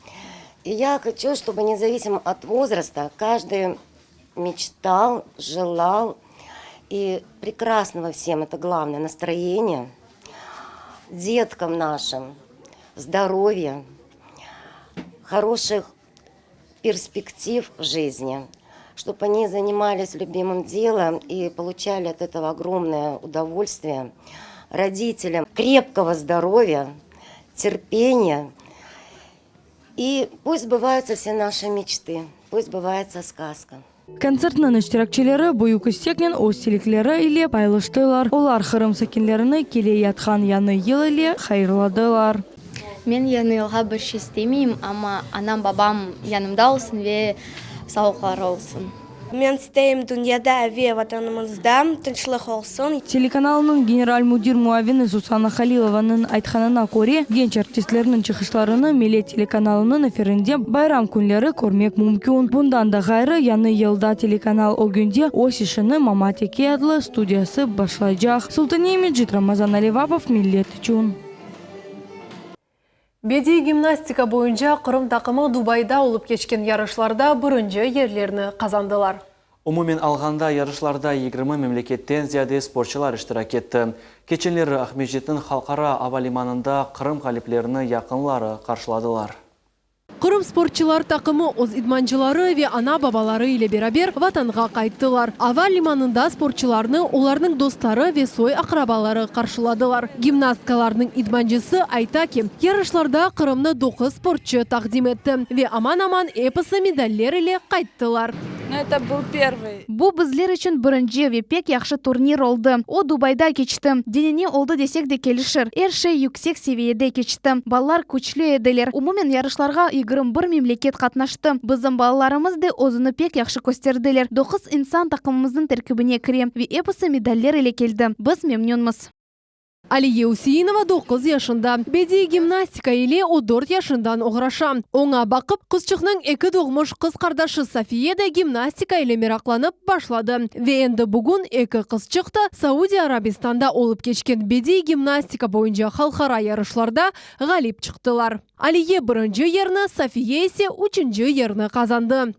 И я хочу, чтобы независимо от возраста каждый мечтал, желал. И прекрасного всем, это главное, настроение, деткам нашим, здоровья, хороших перспектив в жизни, чтобы они занимались любимым делом и получали от этого огромное удовольствие, родителям крепкого здоровья, терпения. И пусть сбываются все наши мечты, пусть сбывается сказка. Konsertның iştirakçıları büyük isteklen öz tilekleri ile paylaştılar. Onlar Kırım sakinlerini kele yatkan yanı yıl ile hayırladılar. Men yanı yılға bir şey istemeyim ama anam babam yanımda olsun ve sağlıkları olsun. Men isteyim dünyada ve vatanımızda tinçlik olsun. Telekanalının general müdür muavini Suzanna Khalilova'nın aytkanına göre genç artistlerinin çıkışlarını Millet telekanalının efirinde bayram günleri görmek mümkün. Bundan da gayrı yanı yılda telekanal o günde öz işini Mamateke adlı studiyası başlayacak. Sultaniyemejit Ramazan Alivapov Millet için. Bedi gimnastika boyunca Kırım takımı Dubайda olup geçken yarışlarda birinci yerlerini kazandılar. Umumen alganda yarışlarda 20 memleketten ziyade sporçular iştirak etti. Keçenleri Ahmetjet'in Halkara Hava Limanında Kırım galiplerini yakınları karşıladılar. Кырым спортчылар такымы оз идманчылары ве ана бабалары ile берабер ватанга кайттылар. Ава лиманында спортчыларны оларның достары ве сой акрабалары каршыладылар. Гимнасткаларның идманчысы айта ки, ярышларда Кырымны 9 спортчы тақдим етті ве аман-аман эпосы медальлер ile кайттылар. Это был первый. Бу bizler için birinci ve pek yaxşı turnir oldu. O Dubayda geçti. Denene oldu desek de kelişir. Her şey yüksek seviyede geçti. Ballar güçlü ediler. Umumen yarışlarga 21 memleket katnaştı. Bizim ballarımız da ozunu pek yaxşı gösterdiler. 9 insan takımımızın terkibine kirem ve epoсы medaller ile keldi. Biz memnunmuz. Алия Усейнова 9 yaşında. Bedi gimnastika ile o 4 yaşından oğraşa. Ona bakıp kızçıkның 2 doğmuş kız kardeşi Safiye de gimnastika ile meraklanıp başladı. Ve endi bugün 2 kızçık da Saudi Arabistan'da olup geçken bedi gimnastika boyunca halkara yarışlarda galip çıktılar. Aliye birinci yerini, Safiye ise 3. yerini kazandı.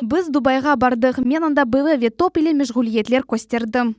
Biz Dubayga bardık. Men anda bıvı ve top ile meşguliyetler gösterdim.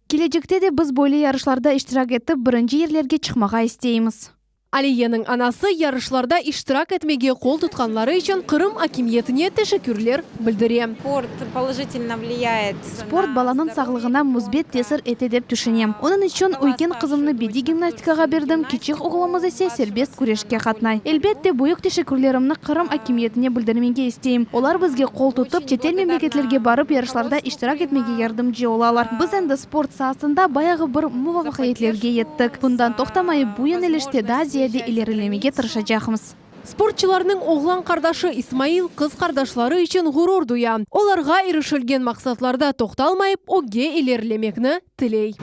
Gelecekte de biz böyle yarışlarda iştirak etip birinci yerlerge çıkmağa isteyimiz. Aliye'nin anası yarışlarda iştirak etmege kol tutkanları için Kırım hakimiyetine teşekkürler bildirem. Sport положительно влияет. Sport balanın sağlığına müsbet tesir ete dep düşünem. Onun için uyken kızımны bedi gimnastikaga berdim. Küçük oğlumuz ise serbest güreşke katnay. Elbette büyük teşekkürlerimni Kırım hakimiyetine bildirmege isteyim. Olar bizge kol tutup çetel memleketlerge barıp yarışlarda iştirak etmege yardımcı olalar. Biz endi sport sahasında bayağı bir muvafakiyetlerge yettik. Bundan toxtamayıp bu yönelişte daha ziyade ilerlemege tırışacağımız. Sportçılarının oğlan kardeşi İsmail kız kardeşleri için gurur duya. Olarga erişilgen maksatlarda toxtalmayıp oge ilerlemekni tiley.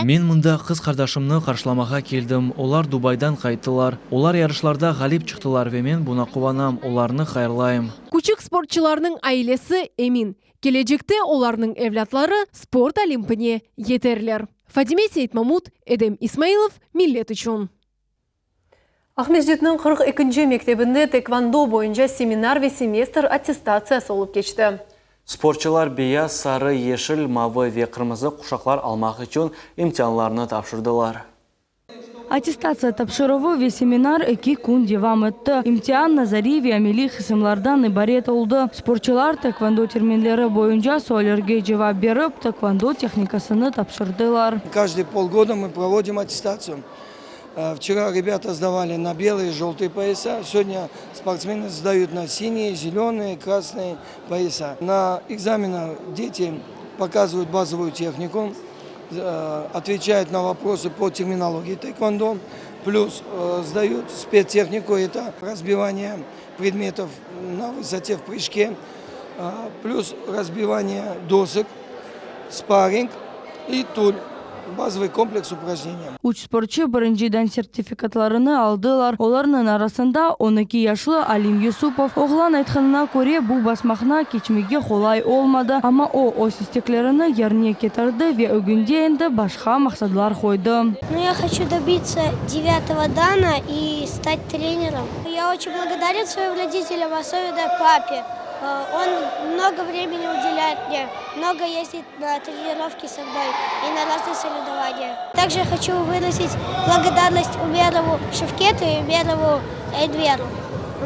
Men mында kız kardeşimni karşılamağa keldim. Olar Dubaydan kayttılar. Olar yarışlarda galip çıktılar ve men buna kuvanam. Olarını hayırlayım. Küçük sportçılarının ailesi emin. Gelecekte olarның evlatları sport olimpine yeterler. Fadime Seyitmamut, Edem İsmailov, Millet üçün. Ахмеджетнің 42. мектебінде tekvando boyunca семинар ve semestr аттестациясы olup geçti. Sportçılar beyaz, sarı, yeşil, mavi ve kırmızı kuşaklar almak için imtihanlarını topşırdılar. Аттестация тапшыруы ve семинар 2 күн devam etti. İmtihan nazari ve ameli kısımlardan ibaret oldu. Sportçular tekvando terminleri boyunca sorularga cevap berip tekvando техникасını тапшырдылар. Каждые полгода мы проводим аттестацию. Вчера ребята сдавали на белые и желтые пояса. Сегодня спортсмены сдают на синие, зеленые, красные пояса. На экзаменах дети показывают базовую технику, отвечают на вопросы по терминологии тэквондо, плюс сдают спецтехнику, это разбивание предметов на высоте в прыжке, плюс разбивание досок, спарринг и туль. Базовый комплекс упражнений. 3 sportçu birinciden sertifikatlarını aldılar. Onların arasında 12 yaşlı Alim Yusupov. Oğlan aytkanına göre bu basmaqna geçmege kolay olmadı. Ama o isteklerini yerine getirdi ve ögünde endi başka maksadlar koydu. Я хочу добиться 9-го дана и стать тренером. Я очень благодарен своим родителям, особенно папе. Он много времени уделяет мне, много ездит на тренировки со мной и на разные соревнования. Также хочу выразить благодарность Умерову Шевкету и Умерову Эдверу,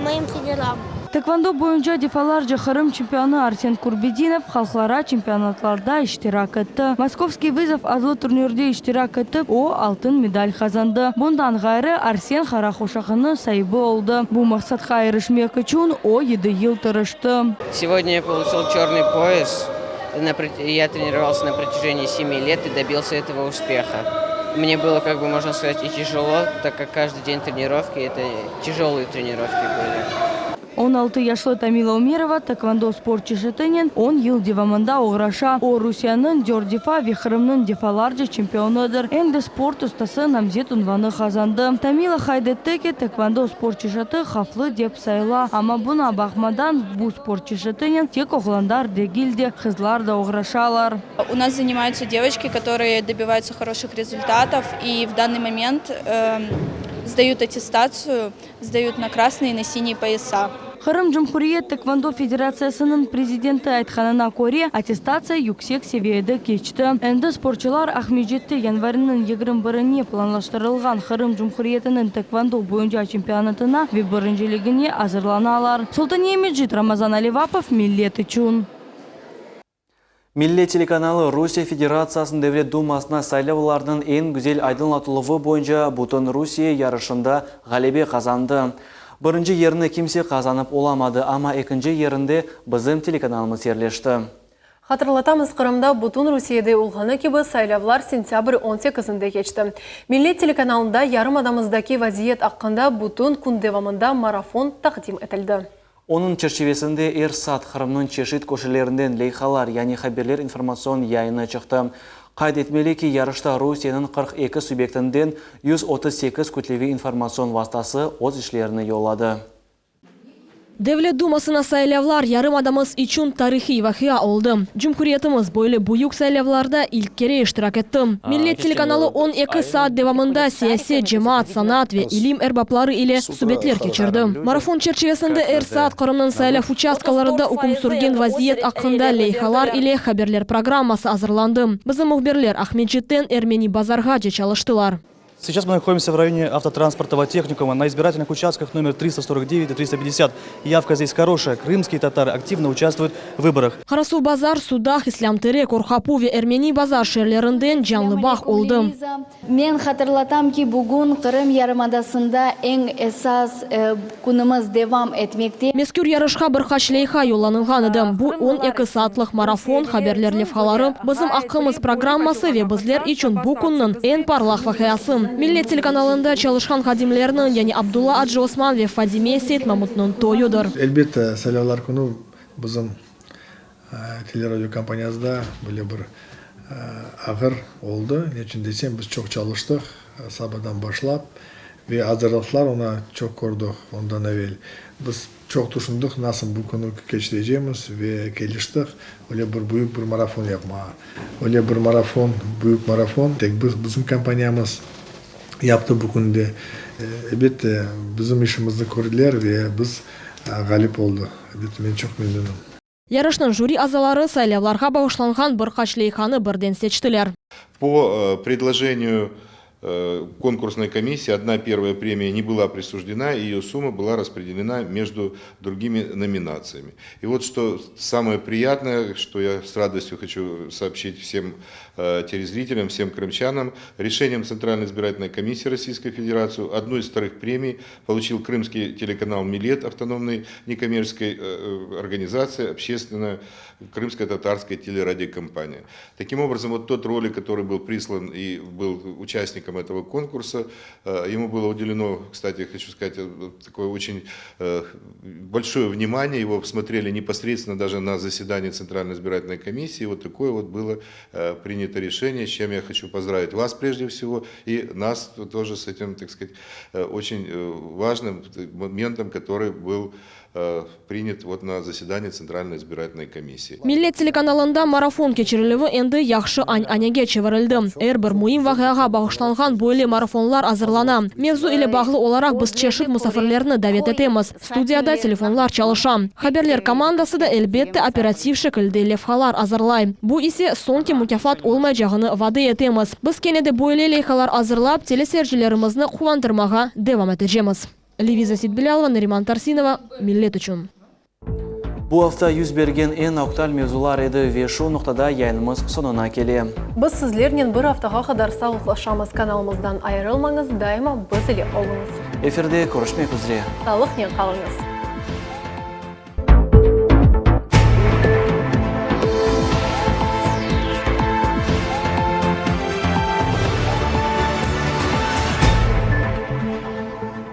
моим тренерам. Tekvando boyunca defalarca Kırım çempionu Arsen Kurbedinov halklara çempionatlarda iştirak etti. Moskovskiy Vызов adlı turnirde iştirak edip o altın medal kazandı. Bundan gayrı Arsen Karakoşak'ın sahibi oldu. Bu maksatga erişmek için o 7 yıl tırıştı. Сегодня я получил черный пояс. Я тренировался на протяжении 7 лет и добился этого успеха. Мне было, как бы можно сказать, и тяжело, так как каждый день тренировки, это тяжелые тренировки были. 16 yaşlı Tamila Umerova tekvando sportçısının 10 yıl devamında uğraşa. O Rusya'nın 4 defa ve Kırım'ın defalarca çempiyonudur. Endi sport ustası namzet unvanı kazandı. Tamila haydetti ki tekvando sportçısı haflı dep sayıla. Ama buna bakmadan bu sportçısının tek oğlanlar değildi, kızlar da uğraşalar. У нас занимаются девочки, которые добиваются хороших результатов и в данный момент сдают аттестацию, сдают на красные и на синие пояса. Кырым Жумхурiyet Тэквондо Федерациясының президенті айтқанына көре аттестация yüksek seviyede geçti. Әнді спортчылар Ахмеджетті январының 21-не планлаштырылған Кырым Жумхуриетінің Тэквондо бойынша чемпионатына ve біріншілігіне азырланалар. Султан Емеджит, Рамазан Аливапов, Миллет үчүн. Милли телеканалы Русия Федерациясының Devlet Думасына сайлауларының ең güzel айдынлатылығы бойынша Бутын Русия ярышында ғалебе қазанды. Бірінші еріні kimse қазанып оламады, ама екінші ерінде біздің телеканалымыз ерлешті. Хатırlatамыз, Қырымда Бутын Русияда улғаны кебі сайлавлар сентябрь 18-інде кечті. Милли телеканалында ярым адамыздаки вазиет аққында Бутын күн девамында марафон тақдим етілді. Onun çerçevesinde Ersat Kırım'ın çeşit koşullarından leyhalar, yani haberler informasyon yayını çıktı. Kaydetmeli ki yarışta Rusiyanın 42 sübjektinden 138 kütlevi informasyon vasıtası öz işlerini yolladı. Devlet Dumasına saylavlar yarım adamız için tarihi vakıya oldu. Cumhuriyetimiz böyle büyük saylavlarda ilk kere iştirak etti. Millet Telekanalı 12 saat devamında siyasi, cemaat, sanat ve ilim erbapları ile sübetler geçirdi. Marafon çerçevesinde Ersat Kırım'ın saylav участкаларында hukum sürgen vaziyet hakkında leyhalar ile haberler programması hazırlandı. Bizim muhbirler Ahmedjet'ten Ermeni Bazarga çalıştılar. Сейчас мы находимся в районе автотранспортного техникума на избирательных участках номер 349 и 350. Явка здесь хорошая. Крымские татары активно участвуют в выборах. Қарасу базар, Судах, Ислам Терек, Орхапу ve Ermeni базар шерлерінден жанлыбақ oldu. Мен хатırlatam ki bugün Kırım Yarımadası'nda en esas günümüz devam etmekte. Meskür yarışқа бірқаш leyha yollanılған еді. Bu 12 saatlıq marafon haberler levhaları bizim hakkımız programması ve bizler için bu günün en parlaq vakayası. Millet Telekanalında çalışkan hadimlerinin, yani Abdullah Adjı Osman ve Fadime Seyit Mahmut'un toyudur. Elbette saylavlar günü bizim teleradyo kampaniyasında böyle bir ağır oldu. Niçin desem biz çok çalıştık sabahdan başlayıp ve hazırlıklar ona çok gördük ondan evvel. Biz çok düşündük nasıl bu konu geçireceğimiz ve geliştik. Öyle bir büyük bir marafon yapmaya. Öyle bir marafon, büyük marafon. Tek bizim kampanyamız yaptı bugün de. Elbette bizim işimizi gördüler ve biz galip oldu. Elbette ben çok memnunum. Yarışның жюри азалары saylavlarga bağışlanған бірқаш leyhаны бірден seçtiler. По предложению конкурсной комиссии одна первая премия не была присуждена, и ее сумма была распределена между другими номинациями. И вот что самое приятное, что я с радостью хочу сообщить всем телезрителям, всем крымчанам, решением Центральной избирательной комиссии Российской Федерации одну из вторых премий получил крымский телеканал «Милет», автономной некоммерческой организации, общественная крымско-татарская телерадиокомпания. Таким образом, вот тот ролик, который был прислан и был участником этого конкурса, ему было уделено, кстати, хочу сказать, такое очень большое внимание, его смотрели непосредственно даже на заседании Центральной избирательной комиссии, вот такое вот было принято решение, с чем я хочу поздравить вас прежде всего и нас тоже с этим, так сказать, очень важным моментом, который был принят вот на заседании Центральной избирательной комиссии. Millet Telekanalında marafon keçiriливи endi yaxşı anege çevirildi. Бір muhim vaqıaga bağışlanğan böyle marafonlar hazırlana. Mevzu ile bağlı olarak biz çeşit musafirlerini davet etemiz. Studiyada telefonlar çalışa. Haberler komandası da elbette operativ şekilde levhalar hazırlay. Bu ise sonki mükafat olmayacağını vade etemiz. Biz kenede böyle levhalar hazırlap teleseyircilerimizni quvandırmağa devam edeceğiz. Liviza Sidbilyalova, Neriman Tarsinova, Millet üçün. Bu hafta yüz bergen en aktual mevzular edi ve şu noktada yayınımız sonuna keldi. Biz sizlerden bir haftaga kadar sağlıklaşamız kanalımızdan ayrılmanız, daima biz ile olunuz. Efirde görüşmek üzere. Sağlıkla kalınız.